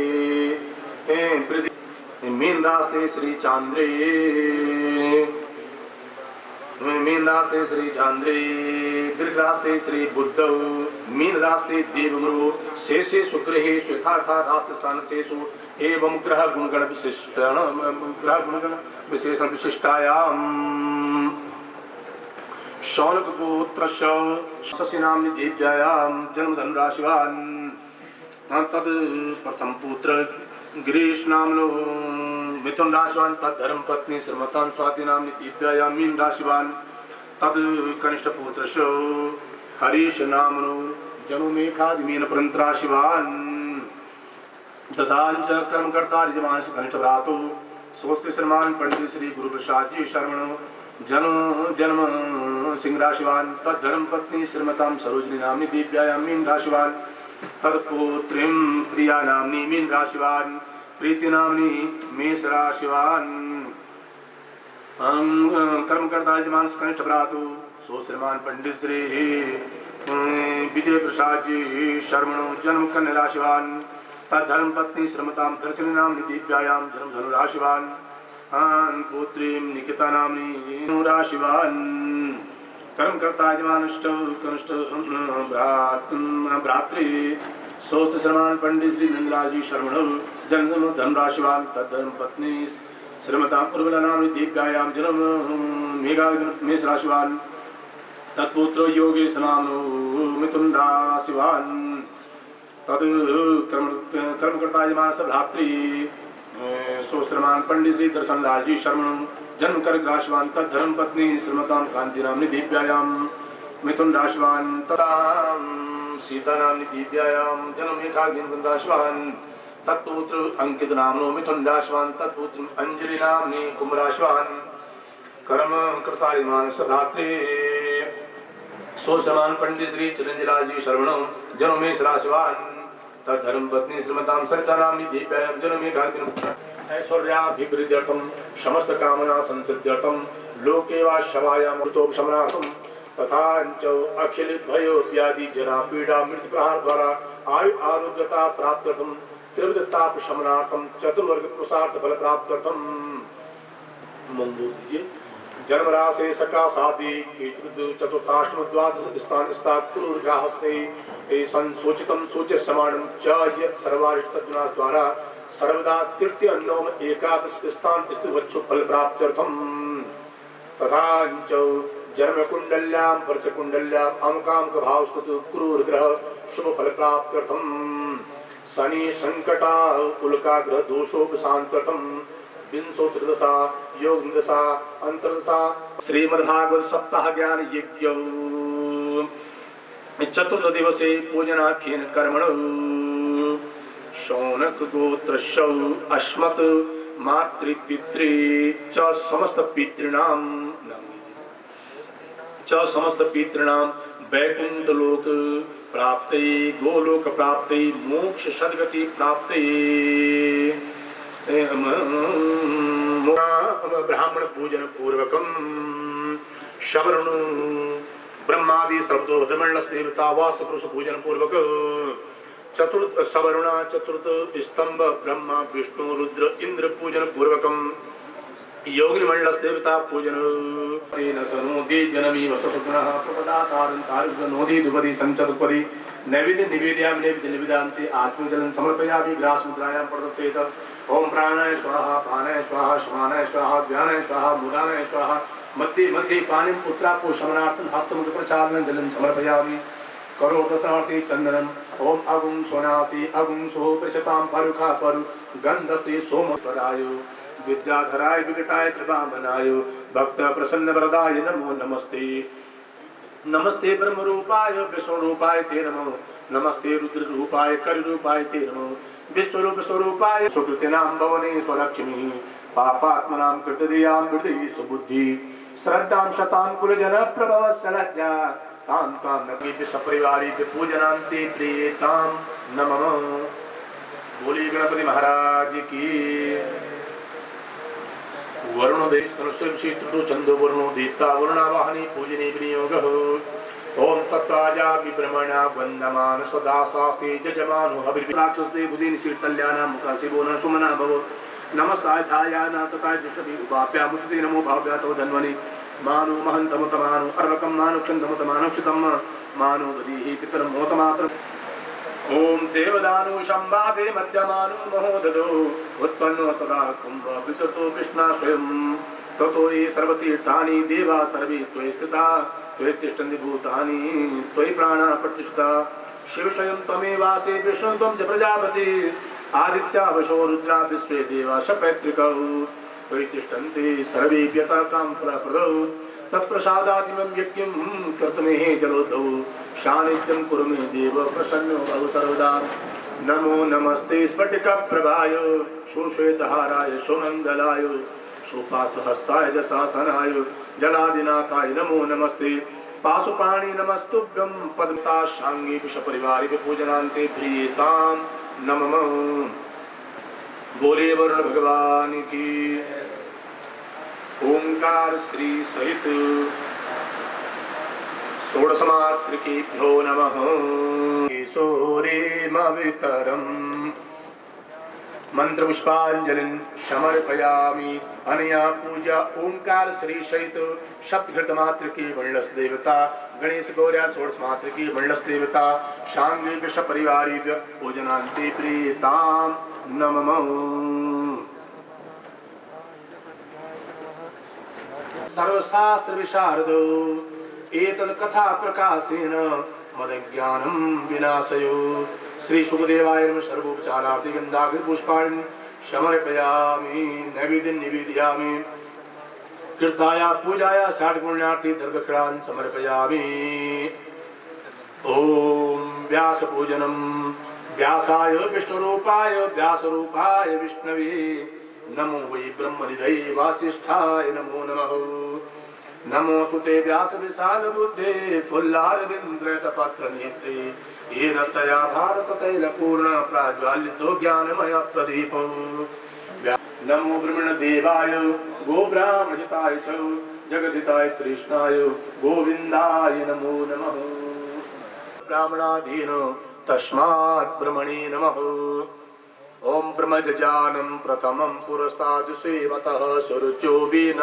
मीन रास्ते श्री चांद्रे मीन रास्ते श्री चांद्रे वृष रास्ते श्री बुद्ध मीन रास्ते देवगुरु शेषे सुग्रहे यथार्था राष्ट्रस्थानसेषु एवं ग्रह गुणगण विशेषण विशिष्टायाम शौनक गोत्र शशि नाम देव्यायां जन्म धनुराशिवान् तद प्रथम पुत्र गिरीश नामनो मिथुन राशिवान् तद धर्म पत्नी श्रीमतां स्वाति नाम देव्यायां मीन राशिवान् तद कनिष्ठ पुत्र हरीश नामनो जनु मेघादि मीन प्रंत राशिवान् तथांच कर्मकर्ता यजमानस्य कनिष्ठ भ्रातु स्वस्ति श्रीमान पंडित श्री गुरु प्रसाद जी शर्मणो जन्म सिंह राशिवान् तद्धर्म पत्नी श्रीमतां सरोजिनी नाम्नी दिव्यायां मीन राशिवान् तत्पुत्रीं प्रिया नाम्नी मीन राशिवान् प्रीति नाम्नी मेष राशिवान् कर्मकर्ता यजमान कनिष्ठ भ्रातु सो श्रीमान पंडित श्री विजय प्रसाद जी शर्मणो जन्म कन्या राशिवान् तद्धर्म पत्नी श्रीमतां दर्शनी नाम्नी दिव्यायां जन्म धनु राशिवान् पुत्रीं निकिता नाम्नी राशिवान् कर्मकर्ता यजमानश्च कनिष्ठ भ्रातृ सोस्त श्रीमान पंडित श्री नंदलाजी शर्मण जन्म धन राशिवान् तद्धर्म पत्नी श्रीमतां उर्मिला नाम्नी दीर्घायां जन्म मेघा मेष राशिवान् तत्पुत्र योगेश नामो मिथुन राशिवान् तद कर्मकर्ता यजमानस्य भ्रातृ सो श्रीमान पंडित श्री दर्शन लाल जी शर्मण जन्म कर्क राशिवान् तद्धर्म पत्नी श्रीमतां कांति नाम्नी दिव्यायां मिथुन राशिवान् तथा सीता नाम्नी दिव्यायां जन्म मेघाग्नि राशिवान् तत्पुत्र अंकित नामनो मिथुन राशिवान् तत्पुत्र अंजलि नाम्नी कुंभ राशिवान् कर्म कर्ता यजमानस्य भ्रातृ सो श्रीमान पंडित श्री चिरंजीलाल जी शर्मण जन्म मेष राशिवान् तद्धर्म पत्नी श्रीमतां सरिता नाम्नी दिव्यायां जन्म मेघाग्नि ऐश्वर्याभिवृद्ध्यर्थं समस्त कामना संसिद्ध्यर्थं लोके वा शवायां मृतोपशमनार्थं तथा च अखिल भयो व्याधि जरा पीड़ा मृत्यु प्रहार द्वारा आयु आरोग्यता प्राप्त्यर्थं त्रिविध ताप शमनार्थम चतुर्वर्ग पुरुषार्थ फल प्राप्त्यर्थम मंजूर दीजिए। जन्मराशे सका साधि चतुर्थाष्टम द्वादश स्थान स्थाकुरुर्ग्राहस्ते संसोचितम सूच्य समानम च यत् सर्वारिष्टतद्गुणा द्वारा सर्वदा तृतीय अन्नोम एकादश स्थान स्थिवच्छु फल प्राप्त्यर्थम तथा च जन्म कुंडल्याम वर्ष कुंडल्याम अंकाम का भाव स्तुतु कुरुर्ग्रह शुभ फल प्राप्त्यर्थम शनि संकटा उल्का ग्रह दोषोपशांत्यर्थम विंशो त्रिदशा योग दशा अंतरदशा श्रीमद्भागवत सप्ताह ज्ञान यज्ञ चतुर्थ दिवसे पूजनाख्येन कर्मण शौनक गोत्र अश्मत मातृपितृ च समस्त पितॄणाम वैकुंठ लोक प्राप्ते गोलोक प्राप्ते मोक्ष सद्गति प्राप्ते ब्राह्मण पूजन पूर्वकम शबरण ब्रह्मादि सर्वतोमंडल देवता वास्तु पुरुष पूजन पूर्वक चतुर्थ सवर्ण चतुर्थ स्तंभ ब्रह्मा विष्णु रुद्र इंद्र पूजन पूर्वकम योगिनी मंडल देवता पूजन नोदी जनमी वसुगुणः प्रपदातारं नोदी दुपदी संचतुपदी नैवेद्य निवेदयामि नैवेद्य निवेदन्ते आत्मजलं समर्पयामि ग्रास मुद्रायां प्रदर्शयेत् ओम प्राणाय स्वाहा प्राणाय स्वाहा श्वानाय स्वाहा ज्ञानाय स्वाहा मूलानाय स्वाहा मध्ये मध्ये पानिं पुत्रापो शमनार्थं हस्तमुख प्रचालनं जलं समर्पयामि करोतत्रार्थे चंदनम ओम अगुं सोनाति अगुं सो प्रचतां परुखा परु गंधस्ते सोमेश्वराय विद्याधराय विकटाय कृपामनाय भक्त प्रसन्न वरदाय नमो नमस्ते नमस्ते ब्रह्म रूपाय विष्णु रूपाय ते नमो नमस्ते रुद्र रूपाय कर रूपाय ते नमो विश्वरूप स्वरूपाय सुकृतिनां भवने स्वलक्ष्मी पापात्मनां कृतदयां हृदये सुबुद्धि श्रद्धां शतां कुलजन प्रभव सलज्जा तां तां नगीत सपरिवारी पूजनान्ते प्रियतां नमः। बोली गणपति महाराज की। वरुण देव चंदो वरुणो दीप्ता वरुणावाहनी पूजने विनियोगः ओम तत्वाजा विभ्रमणा वंदमान सदा शास्त्रे जजमानो हविर्राक्षसदे बुधिन शीर्षल्याना मुखासिबोना सुमना भव नमस्ताय धायाना तताय दृष्टि उपाप्या मुक्ति नमो भाव्या तव धन्वनि मानो महंतम तमानो अर्वकम मानो क्षंतम तमानो क्षितम मानो दधीहि पितरम मोतमात्र ओम देवदानु संवादे मध्यमानु महोददो उत्पन्नो तदा कुंभ विततो कृष्णा स्वयं ततो ये सर्वतीर्थानि देवा सर्वे त्वयि स्थिता त्वयि तिष्ठन्ति भूतानि त्वयि प्राणा प्रतिष्ठिता शिव स्वयं त्वमेवासि विष्णु त्वं च प्रजापति आदित्या वशो रुद्रा विश्वे देवा सपैतृकौ त्वयि तिष्ठन्ति सर्वे यथा कामफलप्रदौ तत्प्रसादादिमं यज्ञं कर्तुमेह जलोद्धौ सानिध्यं कुरु मे देव प्रसन्नो भव सर्वदा नमो नमस्ते स्फटिकप्रभाय सुश्वेतहाराय सुमङ्गलाय सुपाशहस्ताय जशासनाय जलादिनाथाय नमो नमस्ते पाशुपाणि नमस्तुभ्यं पद्मता शांगी विषपरिवारि पूजनान्ते प्रियतां नमः। बोले वरुण भगवान की। ओंकार श्री सहित षोडशमातृकेभ्यो नमः। किशोरेमवितरम् मंत्र पुष्पांजलिं समर्पयामि। अनया पूजा ओंकार श्री सहित सप्तघृत मात्र की मंडलस देवता गणेश गौर्या षोडश मात्र की मंडलस देवता शांगी विश्व परिवारी पूजनान्ते प्रियतां नमः। सर्वशास्त्र विशारदो एतत् कथा प्रकाशेन मदज्ञानं विनाशयो। श्री सुखदेवाय नमः। सर्वोपचारार्थी गंधाग्र पुष्पाणि समर्पयामि नैवेद्यं निवेदयामि। कृताया पूजाया षड्गुण्यार्थी दर्भक्रान् समर्पयामि। ओम व्यास पूजनम व्यासाय विष्णुरूपाय व्यासरूपाय विष्णवे नमो वै ब्रह्मनिधये वासिष्ठाय नमो नमः। नमोस्तुते व्यास विशाल बुद्धे फुल्लारविंद्रपत्र नेत्रे येन तया भारत तैल पूर्ण प्राज्वालितो ज्ञानमय प्रदीपो। नमो ब्रह्मण देवाय गो ब्राह्मणिताय च जगदिताय कृष्णाय गोविंदाय नमो नमः। ब्राह्मणाधीन तस्मात् ब्रह्मणे नमः। ओम ब्रह्मजानम प्रथमं पुरस्ताद सेवतः सुरुचो वीन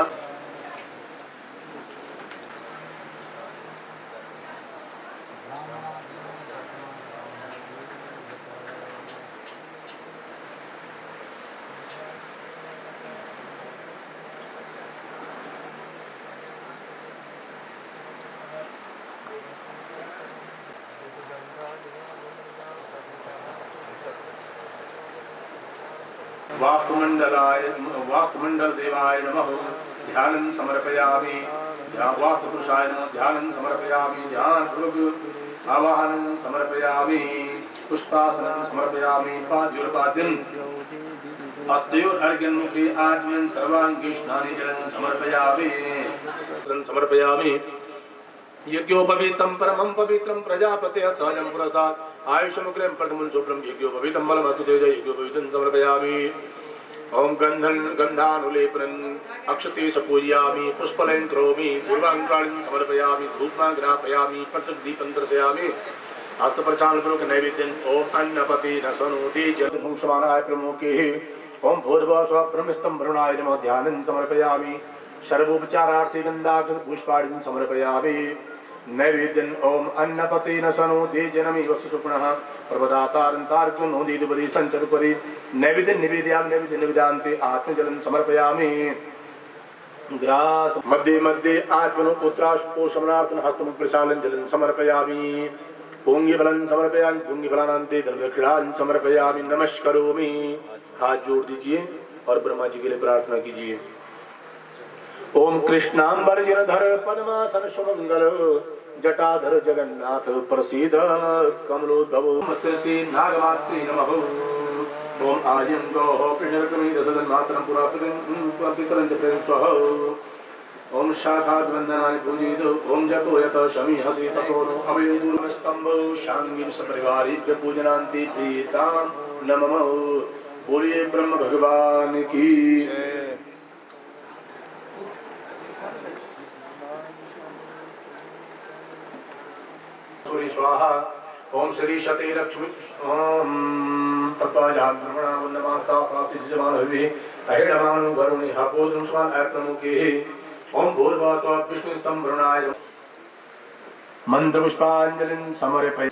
वास्तुमंडल देवाय नमः ध्यानं समर्पयामि वास्तुपुरुषाय नमः ध्यानं समर्पयामि ध्यानपूर्वक आवाहनं समर्पयामि पुष्पासनं समर्पयामि पाद्योर्पाद्यं हस्तयोर्घ्यन्मुखे आचमन सर्वाङ्गे स्नाने जलं समर्पयामि यज्ञोपवीतं परमं पवित्रं प्रजापते सहजं पुरस्तात् आयुषमुग्रं प्रथमं शुभ्रं यज्ञोपवीतं बलमस्तु तेज यज्ञोपवीतं समर्पयामि ओम गंधानुलेपनं अक्षते पूजयामि पुष्पलेन करोमि पूर्वांगाणिं समर्पयामि धूपं ग्रापयामि पत्रदीपं दर्शयामि हस्तप्रचालपूर्वक नैवेद्यं ओम अन्नपति न सनोति जलसंसमानाय प्रमुखे ओम भूर्भुवः ब्रह्मस्तं वरुणाय नमः ध्यानं समर्पयामि सर्वोपचारार्थे गंधाक्षत पुष्पाणिं समर्पयामि नैवेद्यं ओम अन्नपते न सनोति जनमी वसुसुपुनः प्रभदातारंतार्क्यो नोदीदुपदी संचरुपदी नैवेद्यं निवेदयामि नैवेद्यं निवेदान्ते आत्मजलं समर्पयामि ग्रास मध्ये मध्ये आत्मनो पुत्राशपोषमनार्थं हस्तमुप्रचालं जलं समर्पयामि पुंगिफलं समर्पयामि पुंगिफलानान्ते धर्मदक्षिणां समर्पयामि नमस्करोमि हाथ जोड़ दीजिए और ब्रह्मा जी के लिए प्रार्थना कीजिए ओम कृष्णांबरजिनधर पद्मासन सुमंगल जटाधर जगन्नाथ प्रसीद कमलोद्भव श्री नागमात्रे नमः ओम आर्यं गौः कृष्णकमी दशदन मातरं पुरापितरं च प्रेम स्वः ओम शाखाद्वन्दनानि पूजित ओम जतो यत शमी हसि ततो नो अभयदूरस्तंभ शांगिं सपरिवारेभ्य पूजनान्ति प्रीतां नमः बोलिए ब्रह्म भगवान की स्वाहा ओम श्री शते लक्ष्मी ओम तत्वाजात ब्रह्मणा वन्दमाता प्रासिजमान हवि अहिडमानु वरुणि हपोदं स्वान अप्रमुखे ओम भूर्भुवः विष्णुस्तं वरुणाय मंत्र पुष्पांजलिं समर्पय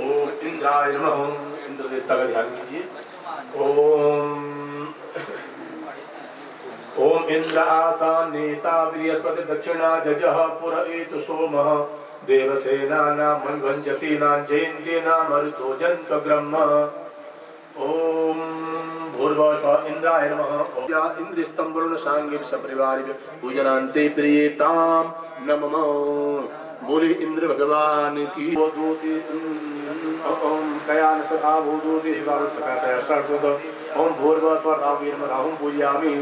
ओम इंद्राय नमः इंद्र देवता का ध्यान कीजिए ओम इंद्र आसानेता बृहस्पति दक्षिणा जजः पुर एतु सोमः देवसेना नाम भंजति नाम जयन्ति नाम मरुतो जन्तग्रह्म ओम भूर्भुवः इंद्राय नमः या इंद्रिस्तं वरुण सांगिं सपरिवारेभ्य पूजनान्ते प्रीतां नमः बोले इंद्र भगवान की ओम कयान सखा भूदूति शिवार सखा कया सर्वद ओम भूर्भुवः राहुं पूजयामि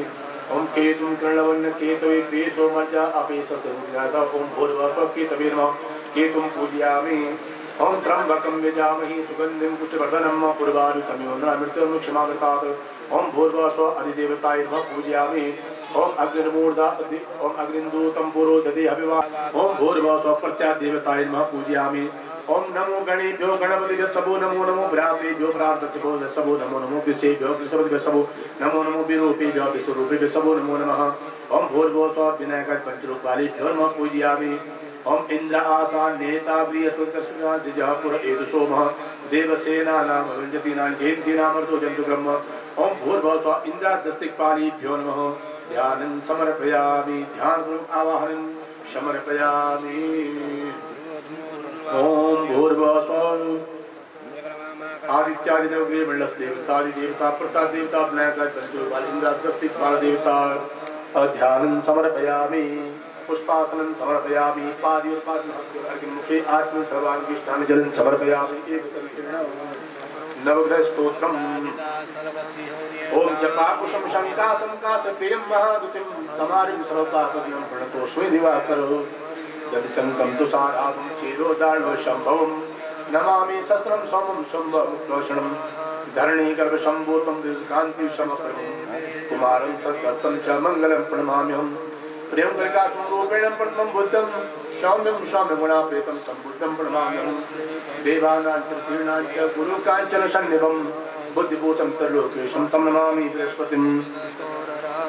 ओम केतुं कर्णवन्न केतवे पेशो मज्जा अपेश संज्ञाता ओम भूर्भुवः केतवे नमः केतुं पूजयामि ओम त्र्यंबकं यजामहे सुगन्धिं पुष्टिवर्धनं पूर्वारुकमिव मृत्युर्मुक्षमागतात् ओम भूर्भुवः अधिदेवताय नमः पूजयामि ओम अग्निर्मूर्धा ओम अग्निन्दूतं पुरो दधे हविवा ओम भूर्भुवः प्रत्यादेवताय नमः पूजयामि ओम नमो गणेभ्यो गणपतिभ्यो सबो नमो नमो ब्राह्मणेभ्यो ब्राह्मणेभ्यो सबो नमो नमो विषेभ्यो वृषभेभ्यो सबो नमो नमो विरूपेभ्यो विश्वरूपेभ्यो सबो नमो नमः ओम भूर्भुवः विनायक पंचरूपालेभ्यो नमः पूजयामि ओम इंद्र आसानेता बृहस्पति जजः पुर एतु सोमः देवसेना नाम भंजति नाम जयन्ति नाम मरुतो जन्तुग्रह्म ओम भूर्भुवः इंद्रादस्तिक्पालेभ्यो नमः ध्यानं समर्पयामि ध्यानपूर्वक आवाहनं समर्पयामि ओम भूर्भुवः आदित्यादि नवग्रह मंडलदेवतादि देवता प्रता देवता विनायक पंचरूपाल इंद्रादस्तिक्पाल देवता ध्यानं समर्पयामि पुष्पासनं समर्पयामि पादयोर्पाद्यमुखे आत्मन सर्वांगी स्नान जलं समर्पयामि नवग्रह स्तोत्रम् ओम जपाकुशं शमिकासं कासपेयं महादुतिं तमारिं सर्वपापदिनं प्रणतोऽस्मि दिवाकरो दधिशङ्कं तुषाराभं चेदोदार्णव शम्भवं नमामि शस्त्रं सोमं शम्भमुक्तोषणं धरणीगर्भशम्भूतं दिशकान्तिशमप्रभं कुमारं सद्गतं च मङ्गलं प्रणमाम्यहम् प्रेम करकात्मं रूपेण परमं बुद्धं सौम्यं सौम्यगुणापेतं तं बुद्धं प्रणमाम्यहं देवानां ऋषीणां च गुरुकाञ्चन सन्निभं बुद्धिभूतं त्रिलोकेशं तं नमामि बृहस्पतिं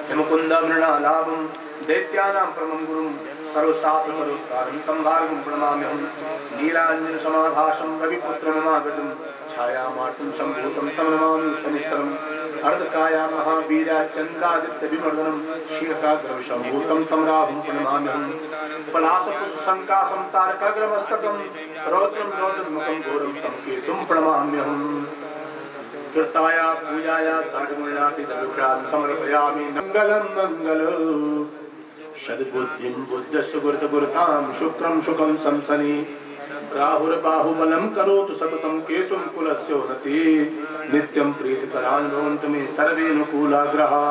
हिमकुन्दमृणालाभं दैत्यानां परमं गुरुं सर्वशास्त्रपरोत्कारं तं भार्गवं प्रणमाम्यहं नीलाञ्जनसमाभासं रविपुत्रममागतं छायामार्तं सम्भूतं तं नमामि शनिश्चरम् अर्धकाया महावीरा चन्द्रादित्यविमर्दनं शीर्षाग्रविशम्भूतं तं राहुं प्रणमाम्यहं पलाशपुष्पसङ्काशं तारकाग्रमस्तकं रौद्रं रौद्रमुखं घोरं तं केतुं प्रणमाम्यहं कृताया पूजाया सर्वमूलासिदविक्रां समर्पयामि मङ्गलं मङ्गलं सद्बुद्धिं बुद्धसुहृदगुरुतां शुक्रं सुखं संसनि राहुर्बाहुबलं करोतु सततं केतुं कुलस्य उन्नति नित्यं प्रीतिकरान् भवन्तु मे सर्वेऽनुकूलाग्रहा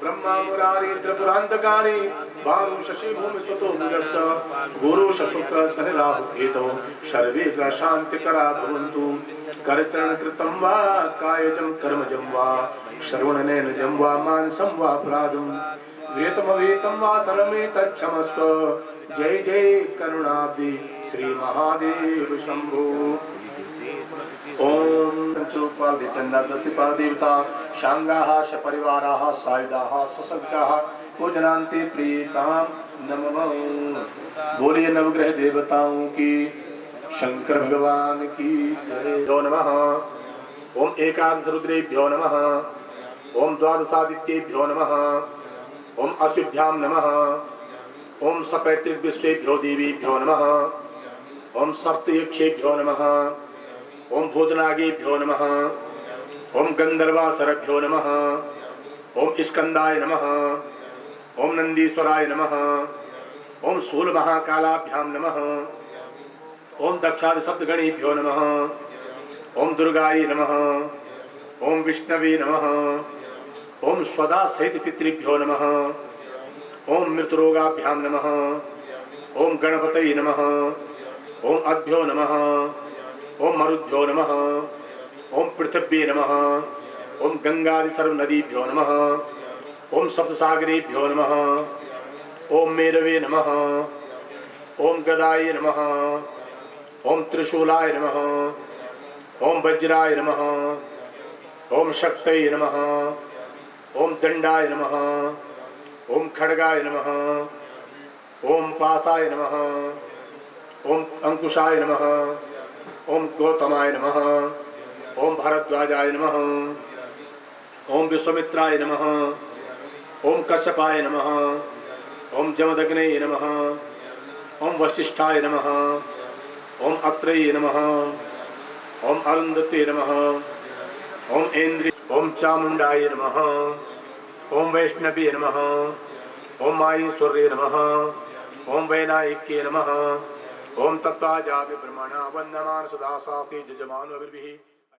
ब्रह्मा मुरारी त्रिपुरान्तकारी वामं शशि भूमि सुतो मुजस्य गुरु शुक्र शनि राहु केतौ सर्वे ग्रह शान्तिकरा भवन्तु करचरण कृतं वा कायजं कर्मजं वा श्रवणनयनजं वा मानसं वा अपराधं वेतमवेतं वा सर्वमेतच्छमस्व जय जय करुणाब्धि श्री महादेव शंभो। ओम पंचरूपाल चंद्रदस्तिपाल देवता शांगाः सपरिवाराः सायुधाः ससज्जाः पूजनान्ते प्रियतां नमः। बोलिए नवग्रह देवताओं की शंकर भगवान की जय। नमः। ओम एकादश रुद्रेभ्यो नमः। ओम द्वादशादित्येभ्यो नमः। ओम अश्विभ्यां नमः। ओम सपैतृक विश्वेभ्यो देवीभ्यो नमः। ओम सप्तयक्षेभ्यो नमः। ओम भूतनागेभ्यो नमः। ओम गंधर्वासुरभ्यो नमः। ओम स्कंदाय नमः। ओम नंदीश्वराय नमः। ओम शूलमहाकालाभ्यां नमः। ओम दक्षादिसप्तगणेभ्यो नमः। ओम दुर्गाय नमः। ओम विष्णवे नमः। ओम स्वदा सहित पितृभ्यो नमः। ओम मृतरोगाभ्यां नमः। ओम गणपतये नमः। ओम अद्भ्यो नमः। ओम मरुद्भ्यो नमः। ओम पृथिव्ये नमः। ओम गंगादि सर्वनदीभ्यो नमः। ओम सप्तसागरेभ्यो नमः। ओम मेरवे नमः। ओम गदाय नमः। ओम त्रिशूलाय नमः। ओम वज्राय नमः। ओम शक्तये नमः। ओम दंडाय नमः। ओम खड्गाय नमः। ओम पासाय नमः। ओम अंकुशाय नमः। ओम गौतमाय नमः। ओम भारद्वाजाय नमः। ओम विश्वामित्राय नमः। ओम कश्यपाय नमः। ओम जमदग्नये नमः। ओम वसिष्ठाय नमः। ओम अत्रेय नमः। ओम अरुंधते नमः। ओम ऐन्द्रिय। ओम चामुंडाय नमः। ओम वैष्णवे नमः। ओम माहेश्वर्ये नमः। ओम वैनायिके नमः। ओम तत्त्वाजापि ब्रह्मणा वन्दमान सदा साति जजमानो अभिर्भिः।